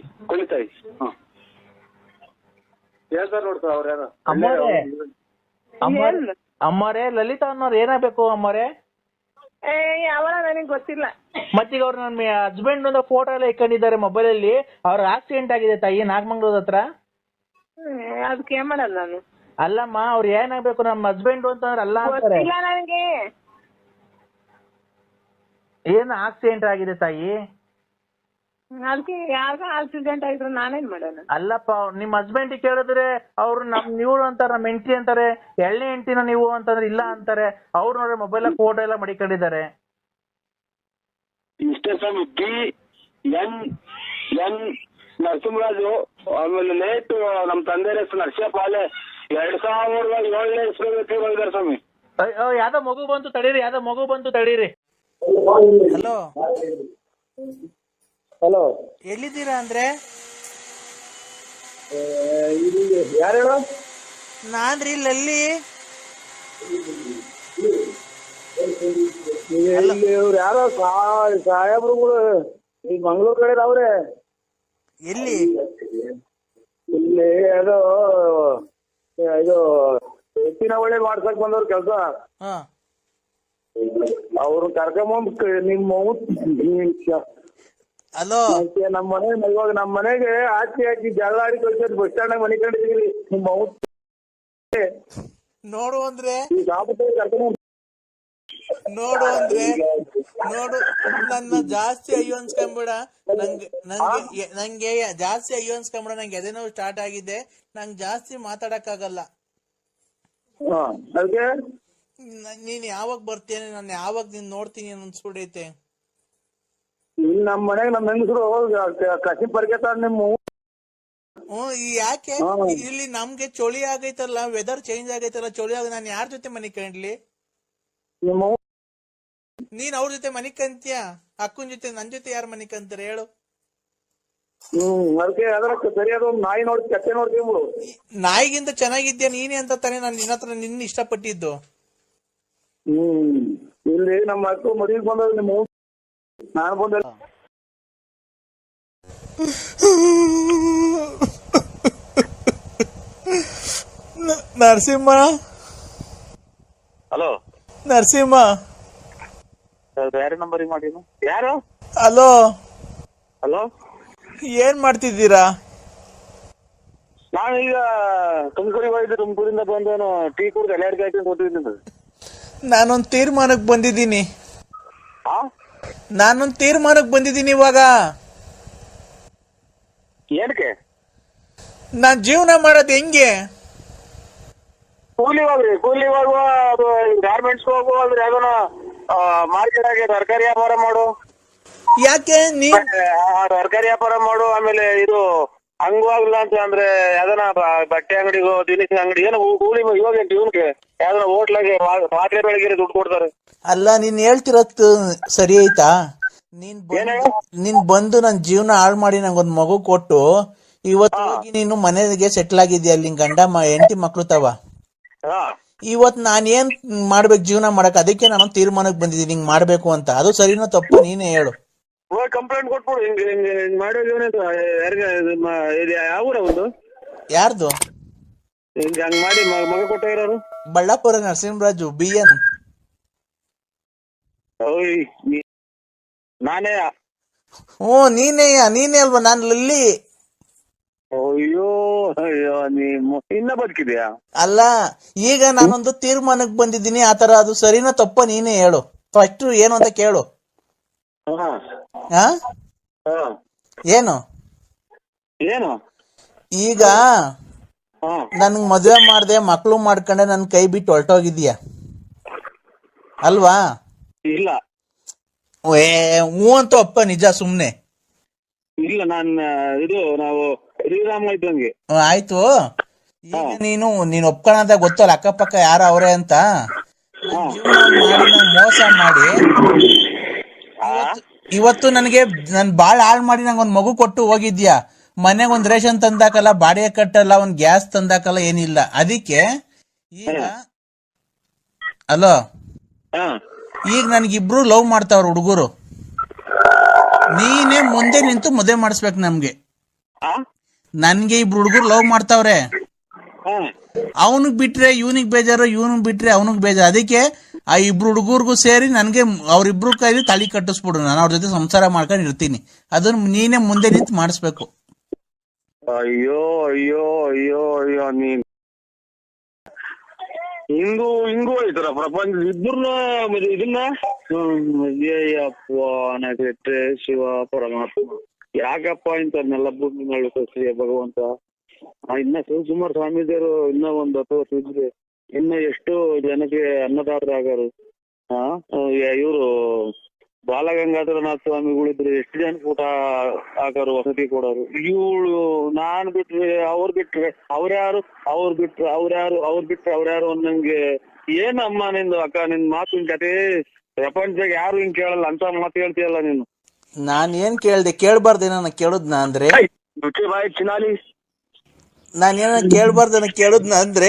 ಹೇಳ್ತಾರ ನೋಡ್ತಾ ಅವ್ರ ಯಾರ ಅಮ್ಮರೇ ಲಲಿತಾ ಅನ್ನೋರು ಏನಾಗ್ಬೇಕು ಅಮ್ಮರೇ? ಯಾವಾಗ ನನಗೆ ಗೊತ್ತಿಲ್ಲ. ಮತ್ತೀಗ ಅವ್ರು ನನ್ನ ಹಸ್ಬೆಂಡ್ ಒಂದು ಫೋಟೋ ಎಲ್ಲ ಇಟ್ಕೊಂಡಿದ್ದಾರೆ ಮೊಬೈಲ್ ಅಲ್ಲಿ. ಅವ್ರ ಆಕ್ಸಿಡೆಂಟ್ ಆಗಿದೆ ತಾಯಿ, ನಾಗಮಂಗ್ಳೂರ್ ಹತ್ರ. ಅದಕ್ಕೆ ಏನ್ ಮಾಡಲ್ಲ ನಾನು. ಅಲ್ಲಮ್ಮ, ಅವ್ರು ಏನಾಗ್ಬೇಕು ನಮ್ಮ ಹಸ್ಬೆಂಡ್ ಅಂತಂದ್ರೆ ಅಲ್ಲ ಅಂತಾರೆ. ನನಗೆ ಏನು ಆಕ್ಸಿಡೆಂಟ್ ಆಗಿದೆ ತಾಯಿ? ಅದಕ್ಕೆ ಯಾವಾಗ ಆಕ್ಸಿಡೆಂಟ್ ಆಗಿದ್ರು ನಾನೇನ್ ಮಾಡೋಣ? ಅಲ್ಲಪ್ಪ, ನಿಮ್ ಹಸ್ಬೆಂಡ್ ಕೇಳಿದ್ರೆ ಅವ್ರು ನೀವು ಅಂತಾರ, ನಮ್ಮ ಹೆಂಡತಿ ಅಂತಾರೆ. ಎಳ್ಳೆ ಹೆಂಡತಿನ ನೀವು ಅಂತಂದ್ರೆ ಇಲ್ಲ ಅಂತಾರೆ. ಅವ್ರು ನೋಡ್ರೆ ಮೊಬೈಲ್ ಫೋಟೋ ಎಲ್ಲ ಮಡಿಕೊಂಡಿದ್ದಾರೆ. ಇಷ್ಟೇ ಸ್ವಾಮಿ. ಎನ್ ನರಸಿಂಹರಾಜು, ಆಮೇಲೆ ಲೇಟ್ ನಮ್ ತಂದೆ ಹೆಸರು ನರಸಿಂಹಪಾಲೆ. 2007ನೇ ಇಸ್ವಿಯಲ್ಲಿ ತೀರ್ಕೊಂಡಿದ್ದಾರೆ ಸ್ವಾಮಿ. ಯಾವ್ದೋ ಮಗು ಬಂತು ತಡೀರಿ. ಹಲೋ, ಎಲ್ಲಿದ್ದೀರಾ ಅಂದ್ರೆ? ಯಾರು ಹೇಳ? ನಾನ್ರಿ ಲಲ್ಲಿ. ಇವ್ರು ಯಾರೋ ಸಾಹೇಬ್ರುಗಳು ಈ ಮಂಗಳೂರು ಕಡೆ ಅವ್ರೆ. ಎಲ್ಲಿ? ಇಲ್ಲಿ ಅದು ಇದು ಎತ್ತಿನ ಒಳ್ಳೆ ಮಾಡ್ಸಕ್ ಬಂದವ್ರ ಕೆಲ್ಸ. ಅವ್ರು ಕರ್ಕೊಂಬಂದ್ ಹಲೋ, ನಮ್ಮ ಮನೆ ಇವಾಗ ನಮ್ಮ ಮನೆಗೆ ಹಾಕಿ ಜಗಳ ಆಡಿ ಕಳ್ಸೋದು. ಬಸ್ ಸ್ಟ್ಯಾಂಡ್ ಮನೆ ಕಂಡಿದ್ದೀವಿ. ನಿಮ್ಮ ನೋಡು ಅಂದ್ರೆ ನೋಡು ನನ್ನ ಜಾಸ್ತಿ ಅಯ್ಯೋ ಅನ್ಸ್ಕೊಂಬಿಡ. ನಂಗೆ ಜಾಸ್ತಿ ಅಯ್ಯೋ ಅನ್ಸ್ಕೊಂಬಿಡ. ನಂಗೆ ಎದೆ ನೋವು ಸ್ಟಾರ್ಟ್ ಆಗಿದೆ. ನಂಗೆ ಜಾಸ್ತಿ ಮಾತಾಡಕ್ಕಾಗಲ್ಲ. ನೀನ್ ಯಾವಾಗ ಬರ್ತೀನಿ? ನಾನು ಯಾವಾಗ ನೀನ್ ನೋಡ್ತೀನಿ ಅನ್ಸ್ಬಿಡೈತೆ. ನಮ್ಮ ಮನೆಗೆ ನಮ್ಮ ಹೆಂಗಸರು ಕಸಿ ಬರ್ಗೆತ ನಿಮ್ಮ. ಯಾಕೆ ಇಲ್ಲಿ ನಮ್ಗೆ ಚಳಿ ಆಗೈತಲ್ಲ, ವೆದರ್ ಚೇಂಜ್ ಆಗೈತಲ್ಲ, ಚಳಿ ಆಗ ನಾನು ಯಾರ ಜೊತೆ ಮನೆ ಕಂಡ್ಲಿ? ನೀನ್ ಅವ್ರ ಜೊತೆ ಮನೆ ಕಂತೀಯ? ಅಕ್ಕನ ಜೊತೆ ನನ್ ಜೊತೆ ಯಾರು ಮನೆ ಕಂತಾರೆ ಹೇಳು? ಅದಕ್ಕೆ ಅದಕ್ಕೆ ಸರಿಯಾದ ನಾಯಿ ನೋಡಿ ಕಟ್ಟೆ ನೋಡ್ತೀವಿ. ನಾಯಿಗಿಂತ ಚೆನ್ನಾಗಿದ್ಯಾ ನೀನೇ ಅಂತ ತಾನೇ ನಾನು ನಿನ್ನ ಹತ್ರ ನಿನ್ನ ಇಷ್ಟಪಟ್ಟಿದ್ದು. ಇಲ್ಲಿ ನಮ್ಮ ಅಕ್ಕ ಮದುವೆಗೆ ಬಂದ ನಿಮ್ಮ ನಾನು ಬಂದ. ನರಸಿಂಹ, ಹಲೋ ನರಸಿಂಹ. ಬೇರೆ ನಂಬರಿಗೆ ಮಾಡಿನು. ಯಾರು? ಹಲೋ, ಹಲೋ, ಏನ್ ಮಾಡ್ತಿದ್ದೀರಾ? ನಾನು ಈಗ ತುಮಕೂರಿಗೆ ಹೋಗಿದ್ದೆ. ತುಮಕೂರಿಂದ ಬಂದೇನು ಟೀ ಕುಡ್ದು ಎಲ್ಲಾರ್ಗೆ ಹಾಕಿ ಕೊಟ್ಟಿದ್ದೀನಿ. ನಾನೊಂದ್ ತೀರ್ಮಾನಕ್ಕೆ ಬಂದಿದ್ದೀನಿ ಇವಾಗ. ಏನಕ್ಕೆ? ನಾನ್ ಜೀವನ ಮಾಡೋದು ಹೆಂಗೆ? ಕೂಲಿ ಹೋಗುವ, ಅದು ಗಾರ್ಮೆಂಟ್ಸ್ ಹೋಗುವ, ಅಂದ್ರೆ ಯಾವ್ದಾನ ಮಾರ್ಕೆಟ್ ಆಗಿ ತರಕಾರಿ ವ್ಯಾಪಾರ ಮಾಡು. ಯಾಕೆ ನೀನ್ ತರಕಾರಿ ವ್ಯಾಪಾರ ಮಾಡು. ಆಮೇಲೆ ಇದು ಹಂಗಲ್ಲ ಅಂತ ಅಂದ್ರೆ ಯಾವ್ದಾನ ಬಟ್ಟೆ ಅಂಗಡಿಗೋ ದಿನಸಿ ಅಂಗಡಿ ಏನೋ ಕೂಲಿ ಇವಾಗ ಇವನ್ಗೆ ಯಾವ್ದಾನ ಹೋಟ್ಲಾಗೆ ರಾತ್ರಿ ಬೆಳಗ್ಗೆ ದುಡ್ಡು ಕೊಡ್ತಾರೆ. ಅಲ್ಲ, ನೀನ್ ಹೇಳ್ತಿರತ್ತು ಸರಿ ಆಯ್ತಾ? ನೀನ್ ಬಂದು ನನ್ ಜೀವನ ಹಾಳು ಮಾಡಿ ನಂಗೊಂದ್ ಮಗು ಕೊಟ್ಟು ಇವತ್ತು ಹೋಗಿ ನೀನು ಮನೆಗೆ ಸೆಟ್ಲ್ ಆಗಿದ್ಯಾ, ಅಲ್ಲಿ ಗಂಡ ಹೆಂಡತಿ ಮಕ್ಳು ತವ. ಇವತ್ ನಾನ್ ಏನ್ ಮಾಡ್ಬೇಕು ಜೀವನ ಮಾಡಕ್? ಅದಕ್ಕೆ ನಾನು ತೀರ್ಮಾನಕ್ಕೆ ಬಂದಿದ್ದೀನಿ ಹಿಂಗ್ ಮಾಡ್ಬೇಕು ಅಂತ. ಅದು ಸರಿನೋ ತಪ್ಪು ನೀನೇ ಹೇಳು. ಕಂಪ್ಲೇಂಟ್ ಕೊಟ್ಬಿಡು. ಹಿಂಗ್ ಮಾಡೋ ಯಾವ ಊರ ಒಂದು ಯಾರ್ದು? ಹಿಂಗ ಹಂಗ್ ಮಾಡಿ ಮಗ ಕೊಟ್ಟ ಇರೋರು ಬಳ್ಳಾಪುರ ನರಸಿಂಹರಾಜು BN. ನಾನೇ? ನೀನೇ ಅಲ್ವಾ? ನಾನ್ ಲಲ್ಲಿ. ಅಯ್ಯೋ ಅಯ್ಯೋ, ಇನ್ನ ಬದುಕಿದ್ಯಾ? ಅಲ್ಲ, ಈಗ ನಾನೊಂದು ತೀರ್ಮಾನಕ್ಕೆ ಬಂದಿದ್ದೀನಿ. ಆತರ ಅದು ಸರಿನೋ ತಪ್ಪ ನೀನೇ ಹೇಳು. ಫಸ್ಟ್ ಏನು ಅಂತ ಕೇಳು. ಹಾ ಆ ಹಾ ಏನು ಏನು ಈಗ ಹಾ ನನ್ಗ್ ಮದ್ವೆ ಮಾಡ್ದೆ ಮಕ್ಳು ಮಾಡ್ಕೊಂಡೆ ನನ್ ಕೈ ಬಿಟ್ಟು ಹೊರಟೋಗಿದ್ಯಾ ಅಲ್ವಾ? ಇಲ್ಲ ಏ ಹ್ಞೂ ಅಂತೂ ಅಪ್ಪ ನಿಜ ಸುಮ್ನೆ. ಇಲ್ಲ ಇದು ನಾವು ಶ್ರೀರಾಮ ಇದ್ದಂಗೆ. ಆಯ್ತು. ಈಗ ನೀನು ಒಪ್ಕೊಳ್ಳೋದ ಗೊತ್ತಲ್ಲ ಅಕ್ಕಪಕ್ಕ ಯಾರ ಅವ್ರೆ ಅಂತ. ನನ್ ಜೀವನ ಮಾಡಿ ನಂಗೆ ಮೋಸ ಮಾಡಿ ಇವತ್ತು ನನಗೆ ನನ್ ಬಾಳ್ ಹಾಳ್ ಮಾಡಿ ನಂಗೆ ಒಂದ್ ಮಗು ಕೊಟ್ಟು ಹೋಗಿದ್ಯಾ. ಮನೆಗೆ ಒಂದ್ ರೇಷನ್ ತಂದಾಕಲ್ಲ, ಬಾಡಿಗೆ ಕಟ್ಟಲ್ಲ, ಒಂದ್ ಗ್ಯಾಸ್ ತಂದಾಕಲ್ಲ, ಏನಿಲ್ಲ. ಅದಕ್ಕೆ ಈಗ ಅಲೋ ಈಗ ನನ್ಗಿಬ್ರು ಲವ್ ಮಾಡ್ತಾವ್ರ ಹುಡುಗರು. ನೀನೇ ಮುಂದೆ ನಿಂತು ಮದುವೆ ಮಾಡಿಸ್ಬೇಕು ನಮ್ಗೆ. ನನ್ಗೆ ಇಬ್ರು ಹುಡುಗರು ಲವ್ ಮಾಡ್ತಾವ್ರೆ. ಅವನಿಗೆ ಬಿಟ್ರೆ ಇವನಿಗೆ ಬೇಜಾರು, ಇವನಿಗೆ ಬಿಟ್ರೆ ಅವನಿಗೆ ಬೇಜಾರು. ಅದಕ್ಕೆ ಆ ಇಬ್ರು ಹುಡುಗರ್ಗೂ ಸೇರಿ ನನ್ಗೆ ಅವ್ರಿಬ್ರು ಕೈಲಿ ತಾಳಿ ಕಟ್ಟಿಸ್ಬಿಡು. ನಾನು ಅವ್ರ ಜೊತೆ ಸಂಸಾರ ಮಾಡ್ಕೊಂಡು ಇರ್ತೀನಿ. ಅದನ್ನ ನೀನೇ ಮುಂದೆ ನಿಂತು ಮಾಡಿಸ್ಬೇಕು. ಅಯ್ಯೋ ಅಯ್ಯೋ ಅಯ್ಯೋ ಅಯ್ಯೋ ನೀನ್ ಹಿಂಗೂ ಐತರ ಪ್ರಪಂಚ ಇಬ್ಬರನ್ನ ಇದನ್ನ ಅಯ್ಯಪ್ಪ ಶಿವ ಪರಮಾತ್ಮ ಯಾಕಪ್ಪ ಇಂಥವ್ರನ್ನೆಲ್ಲ ಭೂಮಿ ಮಾಡಿ ಕಳ್ಸಿದೆ ಭಗವಂತ. ಇನ್ನ ಶಿವಕುಮಾರ ಸ್ವಾಮೀಜಿಯವರು ಇನ್ನ ಒಂದ್ 10 ವರ್ಷ ಇದ್ರೆ ಇನ್ನ ಎಷ್ಟು ಜನಕ್ಕೆ ಅನ್ನದಾತರಾಗಾರು. ಇವರು ಬಾಲಗಂಗಾಧರನಾಥ ಸ್ವಾಮಿಗಳಿದ್ರು ಎಷ್ಟು ಜನಕ್ಕೆ ಊಟ ಹಾಕೋರು, ವಸತಿ ಕೊಡೋರು. ಇವಳು ನಾನ್ ಬಿಟ್ರೆ ಅವ್ರು ಬಿಟ್ರೆ ಅವ್ರ್ಯಾರು, ಅವ್ರು ಬಿಟ್ರೆ ಅವ್ರ್ಯಾರು ಅನ್ನಂಗೆ. ಏನಮ್ಮ ನಿಂದು ಅಕ್ಕ, ನಿನ್ ಮಾತಿನ ಕತೆ ಪ್ರಪಂಚದಾಗ ಯಾರು ಹಿಂಗ್ ಕೇಳಲ್ಲ ಅಂತ ಮಾತು ಹೇಳ್ತೀಯಲ್ಲ ನೀನು. ನಾನ್ ಏನ್ ಕೇಳ್ದೆ? ಕೇಳ್ಬಾರ್ದೇನ ಕೇಳುದ್ನ ಅಂದ್ರೆ? ಬಾಯಿ ಚಿನಾಲಿ, ನಾನೇನ ಕೇಳ್ಬಾರ್ದನ ಕೇಳುದ್ನ ಅಂದ್ರೆ?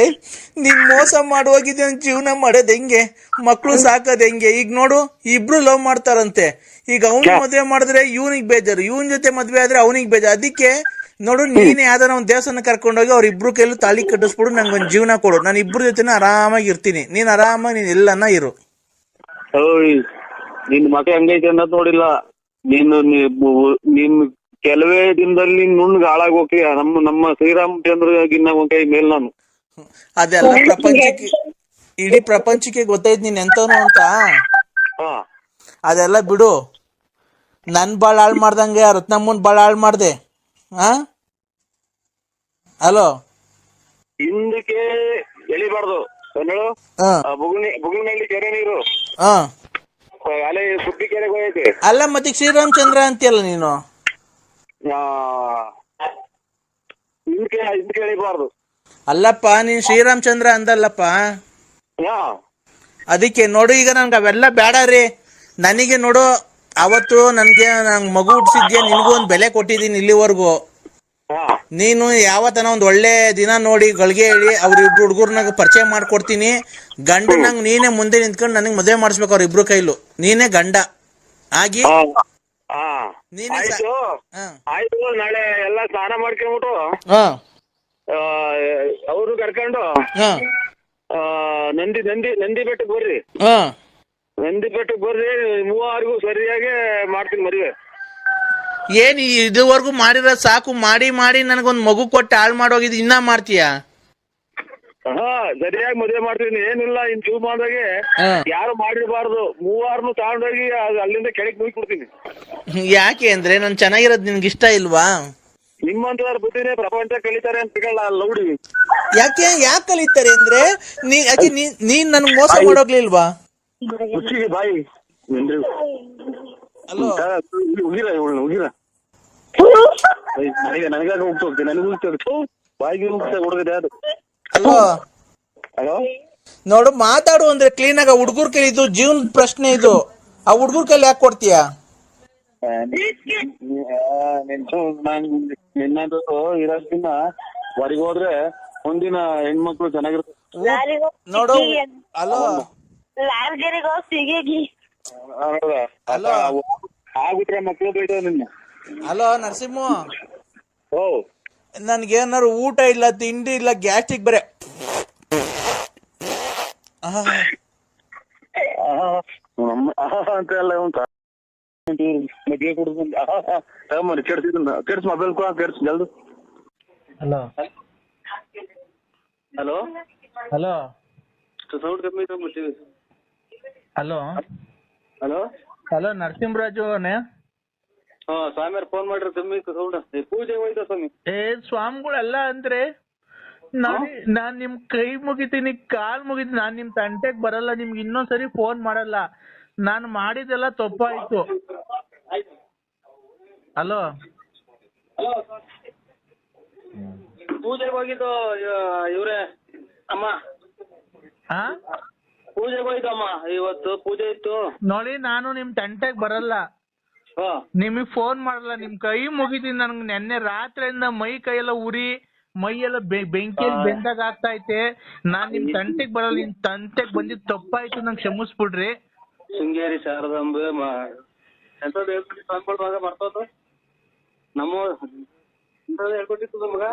ನೀನ್ ಮೋಸ ಮಾಡುವಾಗಿದ್ದೆ, ಜೀವನ ಮಾಡೋದ್ ಹೆಂಗೆ, ಮಕ್ಳು ಸಾಕೋದ್ ಹೆಂಗೆ? ಈಗ ನೋಡು, ಇಬ್ರು ಲವ್ ಮಾಡ್ತಾರಂತೆ. ಈಗ ಅವ್ನ್ ಮದ್ವೆ ಮಾಡಿದ್ರೆ ಇವನಿಗೆ ಬೇಜಾರು, ಇವನ್ ಜೊತೆ ಮದ್ವೆ ಆದ್ರೆ ಅವನಿಗೆ ಬೇಜಾರು. ಅದಕ್ಕೆ ನೋಡು, ನೀನೇ ಯಾವ್ದಾರ ಒಂದ್ ದೇವಸ್ಥಾನ ಕರ್ಕೊಂಡೋಗಿ ಅವ್ರ ಇಬ್ರು ಕೈಲೂ ತಾಳಿ ಕಟ್ಟಿಸ್ಬಿಡು, ನಂಗೊಂದ್ ಜೀವನ ಕೊಡು. ನಾನು ಇಬ್ರು ಜೊತೆನ ಆರಾಮಾಗಿ ಇರ್ತೀನಿ. ನೀನ್ ಆರಾಮಾಗಿ ನೀನ್ ಎಲ್ಲನ ಇರು. ನಿನ್ ಮಗ ಹಂಗೈತೆ ಅನ್ನೋದ್ ನೋಡಿಲ್ಲ ನೀನ್ ಕೆಲವೇ ದಿನದಲ್ಲಿ ನುಣ್ಣಗೆ ಹಾಳಾಗಿ ಹೋಗ್ತೀಯ. ನಮ್ಮ ಶ್ರೀರಾಮಚಂದ್ರಗಿನ್ನ ಒಂದ್ ಕೈ ಮೇಲ್ ನಾನು. ಅದೆಲ್ಲ ಪ್ರಪಂಚಕ್ಕೆ, ಇಡೀ ಪ್ರಪಂಚಕ್ಕೆ ಗೊತ್ತೈತ್ ನೀನ್ ಎಂತವನು ಅಂತ. ಅದೆಲ್ಲ ಬಿಡು. ನನ್ ಬಾಳ್ ಹಾಳ್ ಮಾಡ್ದಂಗೆ ರತ್ನಮ್ಮನ್ ಬಾಳ್ ಹಾಳ್ ಮಾಡ್ದೆ. ಹಲೋ, ಹಿಂದಕ್ಕೆ ಎಳಿಬಾರ್ದು ಹೇಳು. ಬುಗುನಲ್ಲಿ ಕೆರೆ ನೀರು ಅಲೆ ಸುದ್ದಿ ಕೆರೆಗೆ ಹೋಗೈತೆ. ಅಲ್ಲ ಮತ್ತೆ ಶ್ರೀರಾಮಚಂದ್ರ ಅಂತೀಯಲ್ಲ ನೀನು. ಹಿಂದಕ್ಕೆ ಎಳಿಬಾರ್ದು. ಅಲ್ಲಪ್ಪ, ನೀನ್ ಶ್ರೀರಾಮಚಂದ್ರ ಅಂದಲ್ಲಪ್ಪ. ಅದಕ್ಕೆ ನೋಡು, ಈಗ ನನ್ಗೆ ಅವೆಲ್ಲ ಬೇಡ ರೀ. ನನಗೆ ನೋಡು, ಅವತ್ತು ನಂಗ್ ಮಗು ಹುಟ್ಸಿದ್ಯಾ, ನಿನ್ಗೂ ಒಂದ್ ಬೆಲೆ ಕೊಟ್ಟಿದ್ದೀನಿ ಇಲ್ಲಿವರೆಗೂ. ನೀನು ಯಾವತ್ತನ ಒಂದ್ ಒಳ್ಳೆ ದಿನ ನೋಡಿ ಗಳಿಗೆ ಹೇಳಿ ಅವ್ರಿಬ್ರು ಹುಡುಗರ್ನಾಗ ಪರಿಚಯ ಮಾಡ್ಕೊಡ್ತೀನಿ. ಗಂಡನಂಗ್ ನೀನೇ ಮುಂದೆ ನಿಂತ್ಕೊಂಡು ನನಗ್ ಮದುವೆ ಮಾಡಿಸ್ಬೇಕು ಅವ್ರಿಬ್ರು ಕೈಲು. ನೀನೇ ಗಂಡ ಆಗಿ ಆಯ್ತು. ನಾಳೆ ಎಲ್ಲ ಸ್ನಾನ ಮಾಡ್ಕೊಂಡ್ಬಿಟ್ಟು ಅವರು ಕರ್ಕೊಂಡು ನಂದಿ ಬೆಟ್ಟಕ್ಕೆ ಬರ್ರಿ. ನಂದಿ ಬೆಟ್ಟಕ್ಕೆ ಬರ್ರಿ, ಮೂವರಿಗೂ ಸರಿಯಾಗಿ ಮಾಡ್ತೀನಿ ಮದುವೆ. ಏನ್ ಇದುವರೆಗೂ ಮಾಡಿರೋದ್ ಸಾಕು. ಮಾಡಿ ಮಾಡಿ ನನಗೊಂದ್ ಮಗು ಕೊಟ್ಟು ಹಾಳು ಮಾಡೋಗಿದ್ ಇನ್ನ ಮಾಡ್ತೀಯಾ? ಸರಿಯಾಗಿ ಮದುವೆ ಮಾಡ್ತೀನಿ. ಏನಿಲ್ಲ, ಇನ್ ಜೀವಮಾನದಾಗೆ ಯಾರು ಮಾಡಿರಬಾರ್ದು. ಮೂವಾರನು ತಗೊಂಡೋಗಿ ಅಲ್ಲಿಂದ ಕೆಳಗೆ ಮುಗಿಸ್ಬಿಡ್ತೀನಿ. ಯಾಕೆ ಅಂದ್ರೆ ನಾನು ಚೆನ್ನಾಗಿರೋದ್ ನಿನ್ಗೆ ಇಷ್ಟ ಇಲ್ವಾ? ನಿಮ್ಮಂತವ್ರ ಬುದ್ಧಿನೇ ಪ್ರಪಂಚ ಕಲಿತಾರೆ ಅಂತ ಲೌಡಿ. ಯಾಕೆ ಕಲಿತಾರೆ ಅಂದ್ರೆ ನೀನ್ ನನ್ಗೆ ಮೋಸ ಮಾಡೋಗ್ಲಿಲ್ವಾ? ಬಾಯಿ ಅಲ್ಲೋ, ಉಗಿರ ನನಗಾಗ ಹೋಗ್ತೋಗ್ತೀನಿ, ನನಗೆ ಹೋಗ್ತೋಗ್ತು ಬಾಯಿಗೆ ಹುಡುಗದೆ ಅದು. ಅಲ್ಲೋ ಹಲೋ, ನೋಡು, ಮಾತಾಡು ಅಂದ್ರೆ ಕ್ಲೀನ್ ಆಗ. ಹುಡುಗರ್ ಕೈಲಿ ಇದು ಜೀವನದ ಪ್ರಶ್ನೆ. ಇದು ಆ ಹುಡುಗರ್ ಕೈಲಿ ಯಾಕೆ ಕೊಡ್ತೀಯಾ? ನಿನ್ನದು ಇರೋದ್ಕಿನ್ನ ಹೊರಗೆ ಹೋದ್ರೆ ಒಂದಿನ ಹೆಣ್ಮಕ್ಳು ಚೆನ್ನಾಗಿರುತ್ತೆ ನೋಡು. ಅಲೋ, ಆಗ್ಬಿಟ್ರೆ ಮಕ್ಳು ಬೈತಾವ ನಿನ್ನ. ಹಲೋ ನರಸಿಂಹ, ನನ್ಗೇನಾರು ಊಟ ಇಲ್ಲ, ತಿಂಡಿ ಇಲ್ಲ, ಗ್ಯಾಸ್ಟ್ರಿಕ್ ಬರೆ. ಅಂತ ಎಲ್ಲ ಉಂಟಾ? ಮದ್ವೆ ಕುಡ್ದು ಕೆಡ್ಸ್ ಮೊಬೈಲ್ ಕೆಡ್ಸ್ ಜಲ್ದು. ಹಲೋ ಹಲೋ ಹಲೋ ಸೌಂಡ್ ಕಮ್ಮಿ. ಹಲೋ ಹಲೋ ಹಲೋ ನರಸಿಂಹರಾಜು ಅವನೇ? ಹಾ ಸ್ವಾಮಿಯವ್ರು ಫೋನ್ ಮಾಡ್ರಿ ಕಮ್ಮಿ ಸೌಂಡ್ ಪೂಜೆಗೆ ಹೋಯ್ತ ಸ್ವಾಮಿ. ಸ್ವಾಮಿಗಳೆಲ್ಲ ಅಂದ್ರೆ ನಾನ್ ನಿಮ್ ಕೈ ಮುಗಿತೀನಿ, ಕಾಲ್ ಮುಗಿತೀನಿ, ನಾನ್ ನಿಮ್ ತಂಟೆಗ್ ಬರಲ್ಲ, ನಿಮ್ಗೆ ಇನ್ನೊಂದ್ಸರಿ ಫೋನ್ ಮಾಡಲ್ಲ. ನಾನು ಮಾಡಿದೆಲ್ಲ ತಪ್ಪಾಯ್ತು. ಹಲೋ ಪೂಜೆಗೆ ಹೋಗಿದ್ದು ಇವ್ರೆ ಅಮ್ಮ, ಪೂಜೆಗೆ ಹೋಯ್ತು ಅಮ್ಮ, ಇವತ್ತು ಪೂಜೆ ಇತ್ತು. ನೋಡಿ ನಾನು ನಿಮ್ ತಂಟೆಗ್ ಬರಲ್ಲ, ನಿಮಗ್ ಫೋನ್ ಮಾಡಲ್ಲ, ನಿಮ್ ಕೈ ಮುಗಿತೀನಿ. ನನ್ಗೆ ನೆನ್ನೆ ರಾತ್ರಿಯಿಂದ ಮೈ ಕೈಯೆಲ್ಲ ಉರಿ, ಮೈಯೆಲ್ಲ ಬೆಂಕಿಯಲ್ಲಿ ಬೆಂದಾಗ ಆಗ್ತಾ ಐತೆ. ನಾನ್ ನಿಮ್ ತಂಟೆಗ್ ಬರಲ್ಲ, ನಿಮ್ ತಂಟೆಗ್ ಬಂದಿದ್ ತಪ್ಪಾಯ್ತು, ನಂಗೆ ಕ್ಷಮಿಸ್ಬಿಡ್ರಿ. ಶೃಂಗೇರಿ ಶಾರದಾಂಬೆ ಎಂತದ್ದು ಹೇಳ್ಬಿಟ್ಟು ಸ್ವಾಮಿಗಳ ಬರ್ತದ ನಮ್ಮ ಹೇಳ್ಕೊಟ್ಟಿತ್ತು ನಮಗ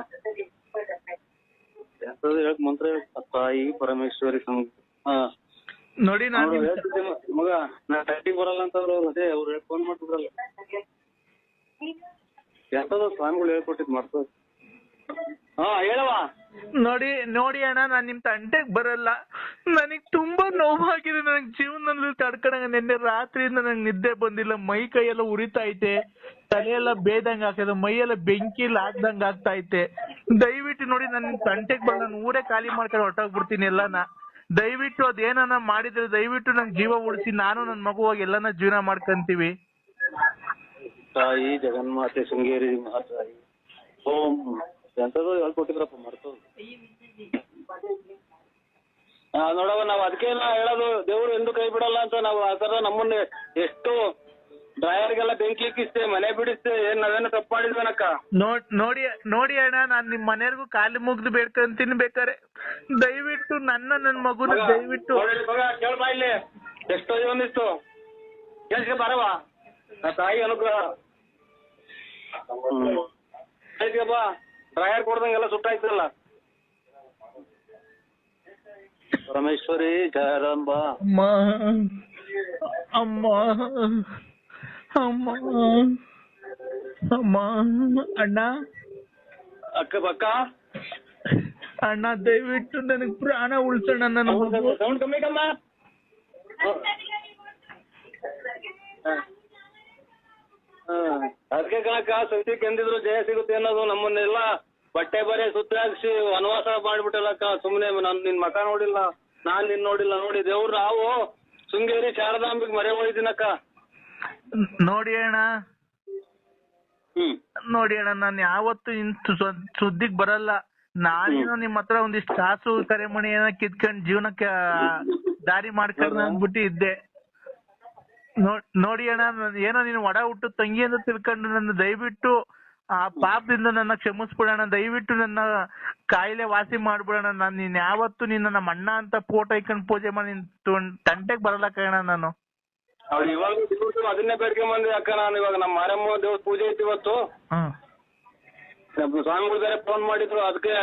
ಎಂತದ್ದು ಹೇಳಕ್ ಮಂತ್ರ ತಾಯಿ ಪರಮೇಶ್ವರಿ ನೋಡಿ ನಾನು ಮಗ ನಾ ಟೈಟಿಗೆ ಬರಲ್ಲ ಅಂತಂದ್ರು ಅದೇ ಅವ್ರು ಫೋನ್ ಮಾಡ್ತಿದ್ರಲ್ಲ ಎಂತದ ಸ್ವಾಮಿಗಳು ಹೇಳ್ಕೊಟ್ಟಿದ್ ಮಾಡ್ತದ. ಹೇಳವಾ ನೋಡಿ ಅಣ್ಣ, ನಾನ್ ನಿಮ್ ತಂಟೆಗ್ ಬರಲ್ಲ. ನನಗ್ ತುಂಬಾ ನೋವಾಗಿದೆ, ನನಗ್ ಜೀವನದಲ್ಲಿ ತಡ್ಕೊಂಡಂಗ. ನಿನ್ನೆ ರಾತ್ರಿಯಿಂದ ನಂಗೆ ನಿದ್ದೆ ಬಂದಿಲ್ಲ, ಮೈ ಕೈಯೆಲ್ಲ ಉರಿತಾ ಐತೆ, ತಲೆಯೆಲ್ಲ ಬೇದಂಗ ಆಗ್ತದೆ, ಮೈಯೆಲ್ಲ ಬೆಂಕಿಲಿ ಆಗ್ದಂಗ ಆಗ್ತಾ ಐತೆ. ದಯವಿಟ್ಟು ನೋಡಿ, ನಾನು ನಿಮ್ ತಂಟೆಗ್ ಬರಲ್ಲ, ನಾನು ಊರೇ ಖಾಲಿ ಮಾಡ್ಕೊಂಡು ಹೊರಟೋಗ್ಬಿಡ್ತೀನಿ ಎಲ್ಲಾನ. ದಯವಿಟ್ಟು ಅದೇನ ಮಾಡಿದ್ರೆ ದಯವಿಟ್ಟು ನಂಗೆ ಜೀವ ಉಳಿಸಿ, ನಾನು ನನ್ ಮಗುವಾಗಿ ಎಲ್ಲಾನ ಜೀವನ ಮಾಡ್ಕೊಂತೀವಿ. ತಾಯಿ ಜಗನ್ಮಾತೆ ಶೃಂಗೇರಿ ಮಹಾತಾಯಿ ಓಂ ಎಂತದೋ ಹೇಳ್ಕೊಟ್ಟಿದ್ರಪ್ಪ ಮರ್ತೋದು. ನೋಡವ ನಾವ್ ಅದಕ್ಕೇನ ಹೇಳೋದು, ದೇವ್ರು ಎಂದು ಕೈ ಬಿಡಲ್ಲ ಅಂತ. ನಾವು ಆ ತರ ನಮ್ಮನ್ನ ಎಷ್ಟು ಡ್ರೈವರ್ಗೆಲ್ಲ ಬೆಂಕಿ ಇಕ್ಕಿಸ್ತೇ, ಮನೆ ಬಿಡಿಸ್ತೇ, ಏನ್ ನಾವೇನು ತಪ್ಪು ಮಾಡಿದ್ವನಕ್ಕ. ನೋಡಿ ಅಣ್ಣ, ನಾನ್ ನಿಮ್ ಮನೆಯವರೆಗೂ ಕಾಲಿ ಮುಗ್ದು ಬೇಡ್ಕೊಂತೀನಿ. ಬೇಕಾರೆ ದಯವಿಟ್ಟು ನನ್ನ ಮಗುನ ದಯವಿಟ್ಟು ಕೇಳ್ಬಾ, ಇಲ್ಲಿ ಎಷ್ಟೋ ಒಂದಿಷ್ಟು ಕೆಲ್ಸಕ್ಕೆ ಬರವ, ನಾ ತಾಯಿ ಅನುಗ್ರಹ ಬಾ. ಡ್ರೈವರ್ ಕೊಡ್ದಂಗೆಲ್ಲ ಸುಟ್ಟಾಯ್ತಲ್ಲ. ಪರಮೇಶ್ವರಿ ಜಯರಾಂಬ ಅಮ್ಮ ಅಮ್ಮ ಅಮ್ಮ ಅಮ್ಮ ಅಣ್ಣ, ಅಕ್ಕ ಅಣ್ಣ ದಯವಿಟ್ಟು ನನಗ್ ಪ್ರಾಣ ಉಳ್ಸೋಣ. ನನ್ನ ಮಗು ಸೌಂಡ್ ಕಮ್ಮಿ ಕಮ್ಮ. ಅದಕ್ಕೆ ಕಣಕ್ಕ ಸತ್ಯಕ್ಕೆ ಎಂದಿದ್ರು ಜಯ ಸಿಗುತ್ತೆ ಅನ್ನೋದು. ನಮ್ಮನ್ನೆಲ್ಲ ಬಟ್ಟೆ ಬರೆ ಸುತ್ತಾಕ್ಸಿ ವನವಾಸ ಮಾಡ್ಬಿಟ್ಟಲ್ಲಕ್ಕ. ಸುಮ್ನೆ ನಾನ್ ನಿನ್ ಮಕ ನೋಡಿಲ್ಲ, ನಾನ್ ನಿನ್ ನೋಡಿಲ್ಲ. ನೋಡಿ ದೇವ್ರು ನಾವು ಶೃಂಗೇರಿ ಶಾರದಾಂಬಿಗೆ ಮರೆ ಹೋಯ್ತೀನಕ್ಕ. ನೋಡಿ ಅಣ್ಣ, ನಾನು ಯಾವತ್ತು ಸುದ್ದಿಗ್ ಬರಲ್ಲ. ನಾನೇನೋ ನಿಮ್ ಹತ್ರ ಒಂದಿಷ್ಟು ಕಾಸು ಕರೆಮಣಿ ಏನೋ ಕಿತ್ಕೊಂಡ್ ಜೀವನಕ್ಕೆ ದಾರಿ ಮಾಡ್ಕೊಂಡು ಅಂದ್ಬಿಟ್ಟು ಇದ್ದೆ. ನೋಡಿ ಅಣ್ಣ, ಏನೋ ನೀನು ಒಡ ಹುಟ್ಟು ತಂಗಿ ಅಂತ ತಿಳ್ಕೊಂಡು ನನ್ನ ದಯವಿಟ್ಟು ಆ ಪಾಪದಿಂದ ನನ್ನ ಕ್ಷಮಿಸ್ಬಿಡೋಣ. ದಯವಿಟ್ಟು ನನ್ನ ಕಾಯಿಲೆ ವಾಸಿ ಮಾಡ್ಬಿಡೋಣ. ನೀನ್ ಯಾವತ್ತು ನಮ್ಮ ಅಣ್ಣ ಅಂತ ಫೋಟೋ ಇಟ್ಕೊಂಡು ಪೂಜೆ ಮಾಡಿ ತಂಟೆಗ್ ಬರಲ್ಲ ಕಣ ನಾನು. ಅವ್ರು ಇವಾಗ ಅದನ್ನೇ ಬೇಡ್ಕೊಂಡ್ ಬಂದ್ವಿ ಅಕ್ಕ. ನಾನು ಇವಾಗ ನಮ್ಮ ಮಾರಮ್ಮ ದೇವ್ರ ಪೂಜೆ ಇತ್ತು ಇವತ್ತು. ಸ್ವಾಮಿಗಳು ಬೇರೆ ಫೋನ್ ಮಾಡಿದ್ರು, ಅದಕ್ಕೆ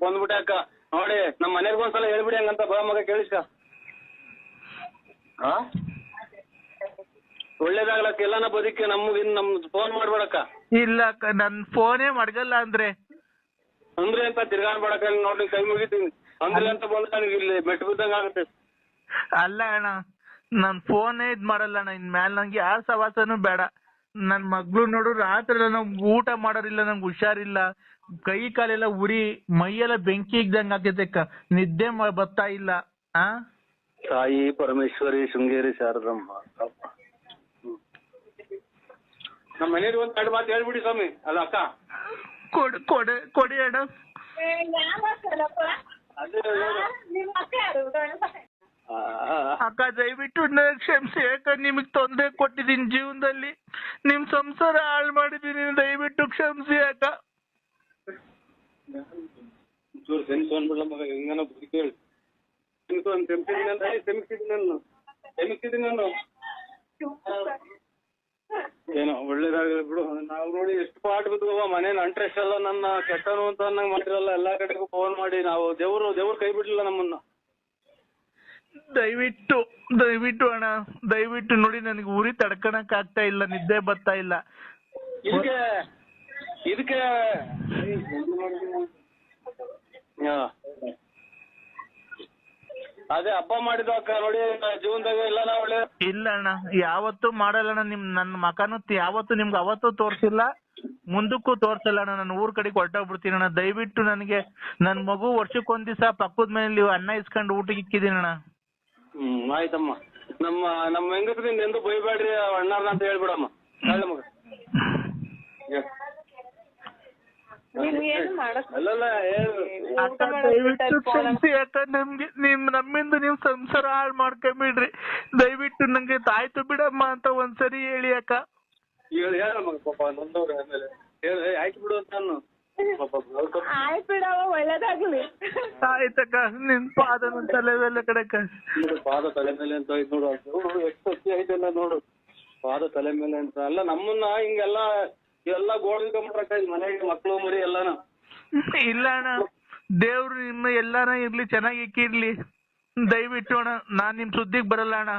ಬಂದ್ಬಿಟ್ಟೆ ಅಕ್ಕ. ನೋಡಿ ನಮ್ಮ ಮನೆಗೆ ಒಂದ್ಸಲ ಹೇಳ್ಬಿಡಿ ಹಂಗಂತ ಬಾ ಮಗ, ಕೇಳಿಸ್ಕ. ಒಳ್ಳೇದಾಗ್ಲಕ್ಕ, ಎಲ್ಲಾನ ಬದುಕಿ ನಮ್ ಫೋನ್ ಮಾಡ್ಬೇಡಕ್ಕ. ಇಲ್ಲ ಅಕ್ಕ, ನನ್ ಫೋನೇ ಮಡ್ಗಲ್ಲ ಅಂದ್ರೆ ಅಂತ ತಿರ್ಗಾಡ್ಬೇಡಕ್ಕ. ನೋಡಿ ಕೈ ಮುಗಿತೀನಿ ಅಂದ್ರೆ ಅಂತ ಬಂದ ನನಗೆ ಇಲ್ಲಿ ಮೆಟ್ಟು ಬಿದ್ದಂಗ ಆಗುತ್ತೆ. ಅಲ್ಲ ಅಣ್ಣ, ನಾನ್ ಫೋನೇ ಇದ್ ಮಾಡಲ್ಲ ಅಣ್ಣ. ಇನ್ ಮ್ಯಾಲ ನಂಗೆ ಯಾರ ಸವಾಸನೂ ಬೇಡ. ನನ್ ಮಗ್ಳು ನೋಡು, ರಾತ್ರಿ ನಂಗೆ ಊಟ ಮಾಡೋರಿಲ್ಲ, ನಂಗೆ ಹುಷಾರಿಲ್ಲ, ಕೈ ಕಾಲೆಲ್ಲ ಉರಿ, ಮೈಯೆಲ್ಲ ಬೆಂಕಿ ಇದ್ದಂಗ ಆಗೈತೆ, ನಿದ್ದೆ ಬರ್ತಾ ಇಲ್ಲ. ತಾಯಿ ಪರಮೇಶ್ವರಿ ಶೃಂಗೇರಿ ಶಾರದಮ್ಮ. ನಮ್ಮ ಮನೆಯವ್ರಿಗೆ ಒಂದ್ ಎರಡು ಮಾತು ಹೇಳ್ಬಿಡಿ ಸ್ವಾಮಿ. ಅಲ್ಲ ಅಕ್ಕ, ಕೊಡಿ ಅಣ್ಣ. ಅಕ್ಕ ದಯವಿಟ್ಟು ನನಗೆ ಕ್ಷಮಿಸಿ. ಯಾಕಂದ್ರೆ ನಿಮಗ್ ತೊಂದರೆ ಕೊಟ್ಟಿದ್ದೀನಿ ಜೀವನದಲ್ಲಿ, ನಿಮ್ ಸಂಸಾರ ಹಾಳು ಮಾಡಿದೀನಿ, ದಯವಿಟ್ಟು ಕ್ಷಮಿಸಿ ಅಕ್ಕ. ಮಗ ಹೆಂಗನ ಬದುಕಿ ಹೇಳಿ ಕ್ಷಮಿಸಿದ್ದೀನಿ ನಾನು. ಏನೋ ಒಳ್ಳೇದಾಗಲಿ ಬಿಡು. ನಾವು ನೋಡಿ ಎಷ್ಟು ಪಾಠ ಬಿದ್ದುವ ಮನೆ ನಂಟ್ರೆಸ್ಟ್ ಎಲ್ಲ ನನ್ನ ಕೆಟ್ಟನು ಅಂತ ಅನ್ನಂಗ್ ಮಾಡಿರಲ್ಲ. ಎಲ್ಲಾ ಕಡೆಗೂ ಫೋನ್ ಮಾಡಿ ನಾವು ದೇವ್ರು ಕೈ ಬಿಡ್ಲಿಲ್ಲ ನಮ್ಮನ್ನ. ದಯವಿಟ್ಟು ಅಣ್ಣ, ದಯವಿಟ್ಟು ನೋಡಿ, ನನಗೆ ಉರಿ ತಡ್ಕಣಕ್ ಆಗ್ತಾ ಇಲ್ಲ, ನಿದ್ದೆ ಬರ್ತಾ ಇಲ್ಲ. ಇದಕ್ಕೆ ಅದೇ ಹಬ್ಬ ಮಾಡಿದ ಅಕ್ಕ ನೋಡಿ ಜೀವನದಾಗ ಇಲ್ಲ ನಾ ಒಳ್ಳೆ. ಇಲ್ಲ ಅಣ್ಣ, ಯಾವತ್ತೂ ಮಾಡಲ್ಲ ಅಣ್ಣ. ನನ್ನ ಮಕನು ಯಾವತ್ತು ನಿಮ್ಗೆ ಅವತ್ತು ತೋರ್ಸಿಲ್ಲ, ಮುಂದಕ್ಕೂ ತೋರ್ಸಲ್ಲ ಅಣ್ಣ. ನಾನು ಊರ್ ಕಡೆಗೆ ಹೊರಟೋಗ್ಬಿಡ್ತೀನಿ ಅಣ್ಣ. ದಯವಿಟ್ಟು ನನಗೆ ನನ್ ಮಗು ವರ್ಷಕ್ಕೊಂದ್ ದಿವಸ ಪಕ್ಕದ ಮನೇಲಿ ಅನ್ನ ಇಸ್ಕೊಂಡು ಊಟಕ್ಕೆ ಇಕ್ಕಿದೀನಿ ಅಣ್ಣ. ಆಯ್ತಮ್ಮ. ನಮ್ಮ ಹೆಂಗಸ್ರಿಂದ ಎಂದು ಬೈಬೇಡ್ರಿ ಅಣ್ಣಾರ್ನ ಅಂತ ಹೇಳ್ಬಿಡಮ್ಮ. ಹೇಳ ಮಗ. ನೀವ್ ಏನು ಮಾಡಕ್ ಅಲ್ಲಲ್ಲ ಹೇಳು. ಅಕ್ಕ ದಯವಿಟ್ಟು ಕ್ಷಮಿಸಿ ಅಕ್ಕ. ನಮ್ಗೆ ನಮ್ಮಿಂದ ನೀವು ಸಂಸಾರ ಹಾಳು ಮಾಡ್ಕೊಂಬಿಡ್ರಿ. ದಯವಿಟ್ಟು ನಂಗೆ ತಾಯ್ತು ಬಿಡಮ್ಮ ಅಂತ ಒಂದ್ಸರಿ ಹೇಳಿ ಅಕ್ಕ. ಹೇಳಮ್ಮ ಪಾಪ ನೊಂದವ್ರೆ ಆಮೇಲೆ ಆಯ್ತು ಬಿಡು ಅಂತ ನಾನು ಆಯ್ತು ಬಿಡವ, ಒಳ್ಳೇದಾಗ್ಲಿ. ಆಯ್ತಕ್ಕ, ನಿನ್ ಪಾದನ ತಲೆ ಮೇಲೆ ಕಡೆಕ. ಪಾದ ತಲೆ ಮೇಲೆ ಅಂತ ಆಯ್ತು ನೋಡು. ನೋಡು ಎಷ್ಟು ಸತ್ಯ ಐತೆಲ್ಲ ನೋಡು. ಪಾದ ತಲೆ ಮೇಲೆ ಅಂತ ಅಲ್ಲ ನಮ್ಮನ್ನ ಹಿಂಗೆಲ್ಲ ಎಲ್ಲ ಗೋಳ್ಕೊಂಡ್ಬಿಟ್ರಕ್ಕ ಮನೆಗೆ ಮಕ್ಳು ಮರಿ ಎಲ್ಲಾನ. ಇಲ್ಲ ಅಣ್ಣ, ದೇವ್ರು ನಿಮ್ಮ ಎಲ್ಲಾನ ಇರ್ಲಿ, ಚೆನ್ನಾಗಿ ಇಕ್ಕಿರ್ಲಿ. ದಯವಿಟ್ಟು ಅಣ್ಣ, ನಾನ್ ನಿಮ್ ಸುದ್ದಿಗ್ ಬರಲ್ಲ ಅಣ್ಣ.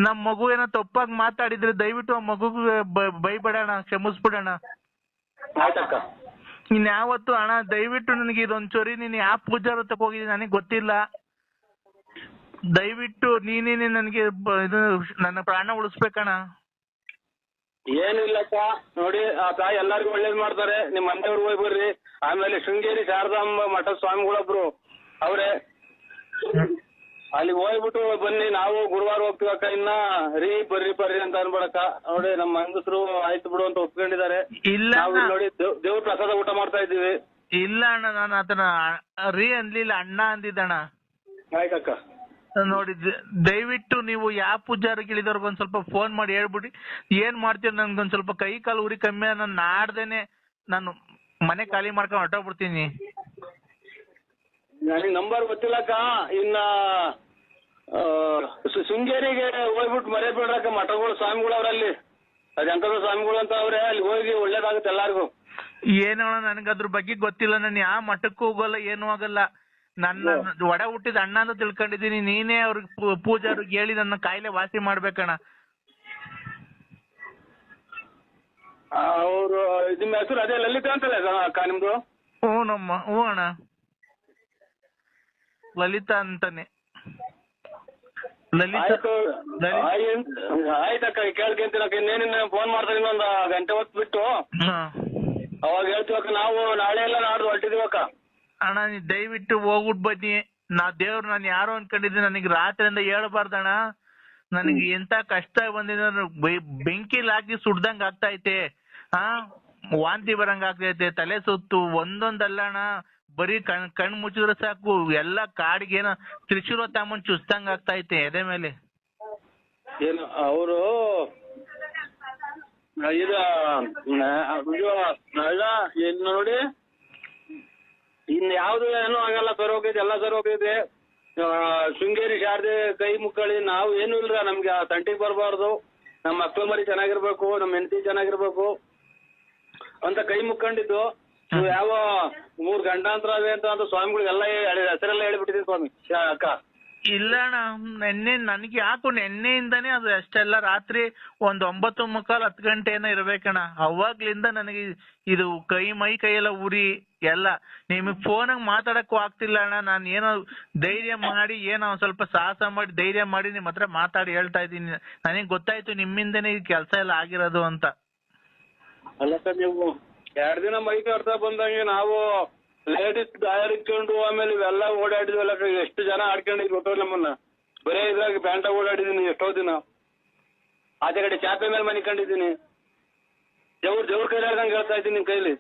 ನಮ್ ಮಗು ಏನೋ ತಪ್ಪಾಗಿ ಮಾತಾಡಿದ್ರೆ ದಯವಿಟ್ಟು ಆ ಮಗುಗೆ ಬೈಬೇಡಣ, ಕ್ಷಮಿಸ್ಬಿಡಣ. ಆಯ್ತಕ್ಕ. ಇನ್ಯಾವತ್ತು ಅಣ್ಣ ದಯವಿಟ್ಟು ನನಗೆ ಇದೊಂಚೂರಿ ನೀನ್ ಯಾವ ಪೂಜಾರ ತಕ ಹೋಗಿದ್ದೀನಿ ನನಗೆ ಗೊತ್ತಿಲ್ಲ. ದಯವಿಟ್ಟು ನೀನೇನೆ ನನಗೆ ಇದು ನನ್ನ ಪ್ರಾಣ ಉಳಿಸ್ಬೇಕಣ್ಣ. ಏನಿಲ್ಲಕ್ಕ ನೋಡಿ, ಆ ತಾಯಿ ಎಲ್ಲಾರ್ಗು ಒಳ್ಳೇದ್ ಮಾಡ್ತಾರೆ. ನಿಮ್ ಮನೆಯವ್ರು ಹೋಗಿ ಬರ್ರಿ. ಆಮೇಲೆ ಶೃಂಗೇರಿ ಶಾರದಾಂಬ ಮಠದ ಸ್ವಾಮಿಗಳೊಬ್ರು ಅವ್ರೆ, ಅಲ್ಲಿ ಹೋಗ್ಬಿಟ್ಟು ಬನ್ನಿ. ನಾವು ಗುರುವಾರ ಹೋಗ್ತೀವಕ್ಕ. ಇನ್ನ ಬರ್ರಿ ಅಂತ ಅನ್ಬೇಡಕ್ಕ. ನೋಡಿ ನಮ್ಮ ಹೆಂಗಸರು ಆಯ್ತು ಬಿಡು ಅಂತ ಒಪ್ಕೊಂಡಿದ್ದಾರೆ. ಇಲ್ಲ ನೋಡಿ ದೇವ್ರ ಪ್ರಸಾದ ಊಟ ಮಾಡ್ತಾ ಇದ್ದೀವಿ. ಇಲ್ಲ ಅಣ್ಣ, ನಾನು ಆತನ ಅನ್ಲಿಲ್ಲ, ಅಣ್ಣ ಅಂದಿದ್ದಣ್ಣ. ಆಯ್ತಕ್ಕ. ನೋಡಿ ದಯವಿಟ್ಟು ನೀವು ಯಾವ ಪೂಜಾರಿಗೆ ಇಳಿದವ್ರಿಗೆ ಒಂದ್ ಸ್ವಲ್ಪ ಫೋನ್ ಮಾಡಿ ಹೇಳ್ಬಿಡಿ ಏನ್ ಮಾಡ್ತೀರ. ನನ್ಗೊಂದ್ ಸ್ವಲ್ಪ ಕೈ ಕಾಲು ಉರಿ ಕಮ್ಮಿ, ನಾನು ನಾಡ್ದೇನೆ ನಾನು ಮನೆ ಖಾಲಿ ಮಾಡ್ಕೊಂಡು ಹೊರಟೋಗ್ಬಿಡ್ತೀನಿ. ನನಗೆ ನಂಬರ್ ಗೊತ್ತಿಲ್ಲಕ್ಕ. ಇನ್ನ ಶೃಂಗೇರಿಗೆ ಹೋಗ್ಬಿಟ್ಟು ಮರೆಯಬೇಡ್ರಕ್ಕ. ಮಠಗಳು ಸ್ವಾಮಿಗಳು ಅವ್ರಲ್ಲಿ, ಅದೆಂತದ ಸ್ವಾಮಿಗಳು ಅಂತ ಅವ್ರೆ. ಅಲ್ಲಿ ಹೋಗಿ ಒಳ್ಳೇದಾಗುತ್ತೆ ಎಲ್ಲಾರ್ಗು. ಏನೋ ನನಗೆ ಅದ್ರ ಬಗ್ಗೆ ಗೊತ್ತಿಲ್ಲ. ನಾನು ಯಾವ ಮಠಕ್ಕೂ ಹೋಗಲ್ಲ, ಏನೂ ಆಗಲ್ಲ. ನನ್ನ ಒಡ ಹುಟ್ಟಿದ ಅಣ್ಣ ಅಂತ ತಿಳ್ಕೊಂಡಿದೀನಿ. ನೀನೇ ಅವ್ರಿಗೆ ಪೂಜಾರಿಗೆ ಹೇಳಿ ನನ್ನ ಕಾಯಿಲೆ ವಾಸಿ ಮಾಡ್ಬೇಕಣ್ಣ. ಅವರು ನಿಮ್ಮ ಹೆಸರು ಅದೇ ಲಲಿತಾ ಅಂತಲ್ಲ ಅಕ್ಕ ನಿಮ್ದು? ಹ್ಞೂ ಅಣ್ಣ, ಲಲಿತಾ ಅಂತಾನೆ. ಆಯ್ತಕ್ಕ, ಕೇಳ್ಕೊಂತೀನಕ್ಕ. ಇನ್ನೇನಿನ್ನ ಫೋನ್ ಮಾಡ್ತಾರೆ ಇನ್ನೊಂದು ಗಂಟೆ ಹೊತ್ತು ಬಿಟ್ಟು. ಅವಾಗ ಹೇಳ್ತೀವಕ್ಕ. ನಾವು ನಾಳೆ ಎಲ್ಲ ನಾಡ್ದು ಹೊರಟಿದೀವಕ್ಕ. ಅಣ್ಣ ನೀ ದಯವಿಟ್ಟು ಹೋಗ್ಬಿಟ್ ಬನ್ನಿ. ದೇವ್ರು ನಾನು ಯಾರೋ ಅನ್ಕೊಂಡಿದ್ದೀನಿ. ನನಗೆ ರಾತ್ರಿಯಿಂದ ಹೇಳ್ಬಾರ್ದಣ್ಣ. ನನಗೆ ಎಂತ ಕಷ್ಟ ಬಂದಿದೆ, ಬೆಂಕಿಲ್ ಹಾಕಿ ಸುಡ್ದಂಗ್ ಆಗ್ತೈತೆ. ವಾಂತಿ ಬರಂಗ್ ಆಗ್ತೈತೆ, ತಲೆ ಸುತ್ತು ಒಂದೊಂದಲ್ಲ ಅಣ್ಣ. ಬರೀ ಕಣ್ ಮುಚ್ಚಿದ್ರೆ ಸಾಕು ಎಲ್ಲ ಕಾಡಿಗೆ ಏನೋ ತ್ರಿಶೂಲ ತಗೊಂಡ್ ಚುಸ್ತಂಗ್ ಆಗ್ತೈತೆ ಎದೆ ಮೇಲೆ. ಏನು ಅವರು ಇದು ನೋಡಿ, ಇನ್ ಯಾವ್ದು ಏನೂ ಆಗಲ್ಲ. ಸರ್ ಹೋಗಿದೆ, ಎಲ್ಲ ಸರ್ ಹೋಗಿದೆ. ಶೃಂಗೇರಿ ಶಾರದೆ ಕೈ ಮುಕ್ಕಳಿ. ನಾವು ಏನು ಇಲ್ರ, ನಮ್ಗೆ ತಂಟಿಗೆ ಬರಬಾರ್ದು. ನಮ್ಮ ಮಕ್ಳು ಮರಿ ಚೆನ್ನಾಗಿರ್ಬೇಕು, ನಮ್ಮ ಹೆಂಡತಿ ಚೆನ್ನಾಗಿರ್ಬೇಕು ಅಂತ ಕೈ ಮುಕ್ಕೊಂಡಿದ್ದು. ಯಾವ 3 ಗಂಟಾಂತರ ಅವೆ ಅಂತ ಸ್ವಾಮಿಗಳಿಗೆಲ್ಲ ಹೆಸರೆಲ್ಲ ಹೇಳ್ಬಿಟ್ಟಿದ್ವಿ ಸ್ವಾಮಿ ಅಕ್ಕ. ಇಲ್ಲ ಅಣ್ಣ, ನೆನ್ನೆ ನನಗೆ ಯಾಕೋ ನೆನ್ನೆಯಿಂದಾನೇ ಅದು ಅಷ್ಟೆಲ್ಲ ರಾತ್ರಿ 9:45 10 ಗಂಟೆ ಏನೋ ಇರ್ಬೇಕಣ್ಣ. ಅವಾಗ್ಲಿಂದ ನನಗೆ ಇದು ಮೈ ಕೈಯೆಲ್ಲ ಉರಿ ಎಲ್ಲ. ನಿಮಗೆ ಫೋನಾಗ ಮಾತಾಡಕ್ಕೂ ಆಗ್ತಿಲ್ಲ ಅಣ್ಣ. ನಾನು ಏನೋ ಧೈರ್ಯ ಮಾಡಿ, ಏನೋ ಸ್ವಲ್ಪ ಸಾಹಸ ಮಾಡಿ ಧೈರ್ಯ ಮಾಡಿ ನಿಮ್ಮ ಹತ್ರ ಮಾತಾಡಿ ಹೇಳ್ತಾ ಇದ್ದೀನಿ. ನನಗೆ ಗೊತ್ತಾಯ್ತು ನಿಮ್ಮಿಂದನೇ ಈ ಕೆಲಸ ಎಲ್ಲ ಆಗಿರೋದು ಅಂತ. ಅಲ್ಲ ಸರ್, ನೀವು 2 ದಿನ ಮೈ ಕಟ್ತಾ ಬಂದಂಗೆ ನಾವು ಲೇಡೀಸ್ ಗಾಯರ್ ಇಟ್ಕೊಂಡು ಆಮೇಲೆ ಇವೆಲ್ಲ ಓಡಾಡಿದ್ವಲ್ಲ. ಎಷ್ಟು ಜನ ಆಡ್ಕೊಂಡಿದ್ವಿ ಗೊತ್ತವ್ರು ನಮ್ಮನ್ನ. ಬರೇ ಇದ್ರಾಗ ಪ್ಯಾಂಟಾಗ ಓಡಾಡಿದೀನಿ ಎಷ್ಟೋ ದಿನ. ಆಚೆ ಕಡೆ ಚಾಪೆ ಮೇಲೆ ಮನೆ ಕಂಡಿದ್ದೀನಿ. ದೇವ್ರ ಕೈ ಆಡ್ದಂಗೆ ಹೇಳ್ತಾ ಇದ್ದೀನಿ ನಿಮ್ ಕೈಲಿ.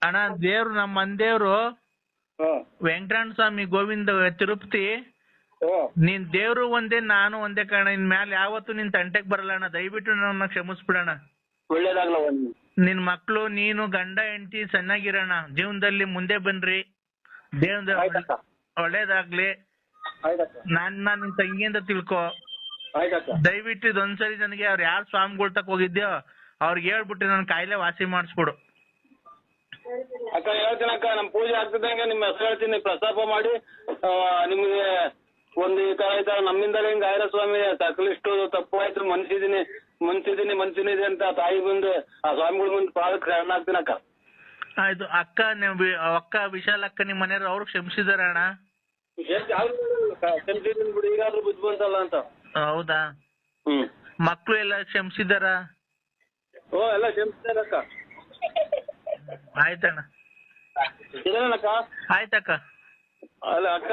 ಅಣ್ಣ ದೇವ್ರು ನಮ್ಮ ಮಂದೇವ್ರು ವೆಂಕಟರಮಣ ಸ್ವಾಮಿ ಗೋವಿಂದ ತಿರುಪತಿ. ನೀನ್ ದೇವ್ರು ಒಂದೇ, ನಾನು ಒಂದೇ ಕಾರಣ. ಇನ್ ಮ್ಯಾಲ ಯಾವತ್ತು ನಿನ್ ತಂಟೆಗ್ ಬರಲ್ಲ ಅಣ್ಣ. ದಯವಿಟ್ಟು ನನ್ನ ಕ್ಷಮಿಸ್ಬಿಡಣ. ಒಳ್ಳೇದಾಗ್ಲ. ನಿನ್ ಮಕ್ಳು ನೀನು ಗಂಡ ಹೆಂಡತಿ ಚೆನ್ನಾಗಿರೋಣ. ಜೀವನದಲ್ಲಿ ಮುಂದೆ ಬನ್ರಿ. ದೇವ್ರ ಒಳ್ಳೇದಾಗ್ಲಿ. ನನ್ನ ನಿನ್ ತಂಗಿ ಅಂತ ತಿಳ್ಕೊ. ದಯವಿಟ್ಟು ಇದೊಂದ್ಸರಿ ನನಗೆ ಅವ್ರು ಯಾರು ಸ್ವಾಮಿಗಳ ತಕ ಹೋಗಿದ್ಯೋ ಅವ್ರಿಗೆ ಹೇಳ್ಬಿಟ್ಟು ನನ್ ಕಾಯಿಲೆ ವಾಸಿ ಮಾಡಿಸ್ಬಿಡು ಅಕ್ಕ. ಹೇಳ್ತೀನಿ ಅಕ್ಕ, ನಮ್ ಪೂಜೆ ಆಗ್ತಿದ್ದಂಗೆ ನಿಮ್ಮ ಹೆಸರು ಹೇಳ್ತೀನಿ. ಪ್ರಸ್ತಾಪ ಮಾಡಿ ನಿಮ್ಗೆ ಒಂದು ಈ ತರ ನಮ್ಮಿಂದಲೇ ಹಿಂಗ ಆಯ್ರ ಸ್ವಾಮಿ ಸಕಲಿಷ್ಟು ತಪ್ಪು ಆಯ್ತು, ಮನ್ಸಿನಿದೆ ಅಂತ ತಾಯಿ ಮುಂದೆ ಆ ಸ್ವಾಮಿಗಳ ಮುಂದೆ ಪಾದಕ್ಕೆ ಶರಣ ಆಗ್ತೀನಿ ಅಕ್ಕ. ಆಯ್ತು ಅಕ್ಕ. ಅಕ್ಕ ವಿಶಾಲ್ ಅಕ್ಕ ನಿಮ್ ಮನೆಯವ್ರು ಅವ್ರು ಕ್ಷಮಿಸಿದಾರ ಅಣ್ಣ? ಬಿಡಿ ಈಗಾದ್ರೂ ಬುದ್ಧಿ ಬಂತಲ್ಲ ಅಂತ. ಹೌದಾ? ಮಕ್ಳು ಎಲ್ಲ ಕ್ಷಮಿಸಿದಾರ? ಓ ಎಲ್ಲ ಕ್ಷಮಿಸಿದಾರಕ್ಕ. ಆಯ್ತಣ್ಣ. ಇದೇನಕ್ಕ? ಆಯ್ತಕ್ಕ. ಅಲ್ಲ ಅಕ್ಕ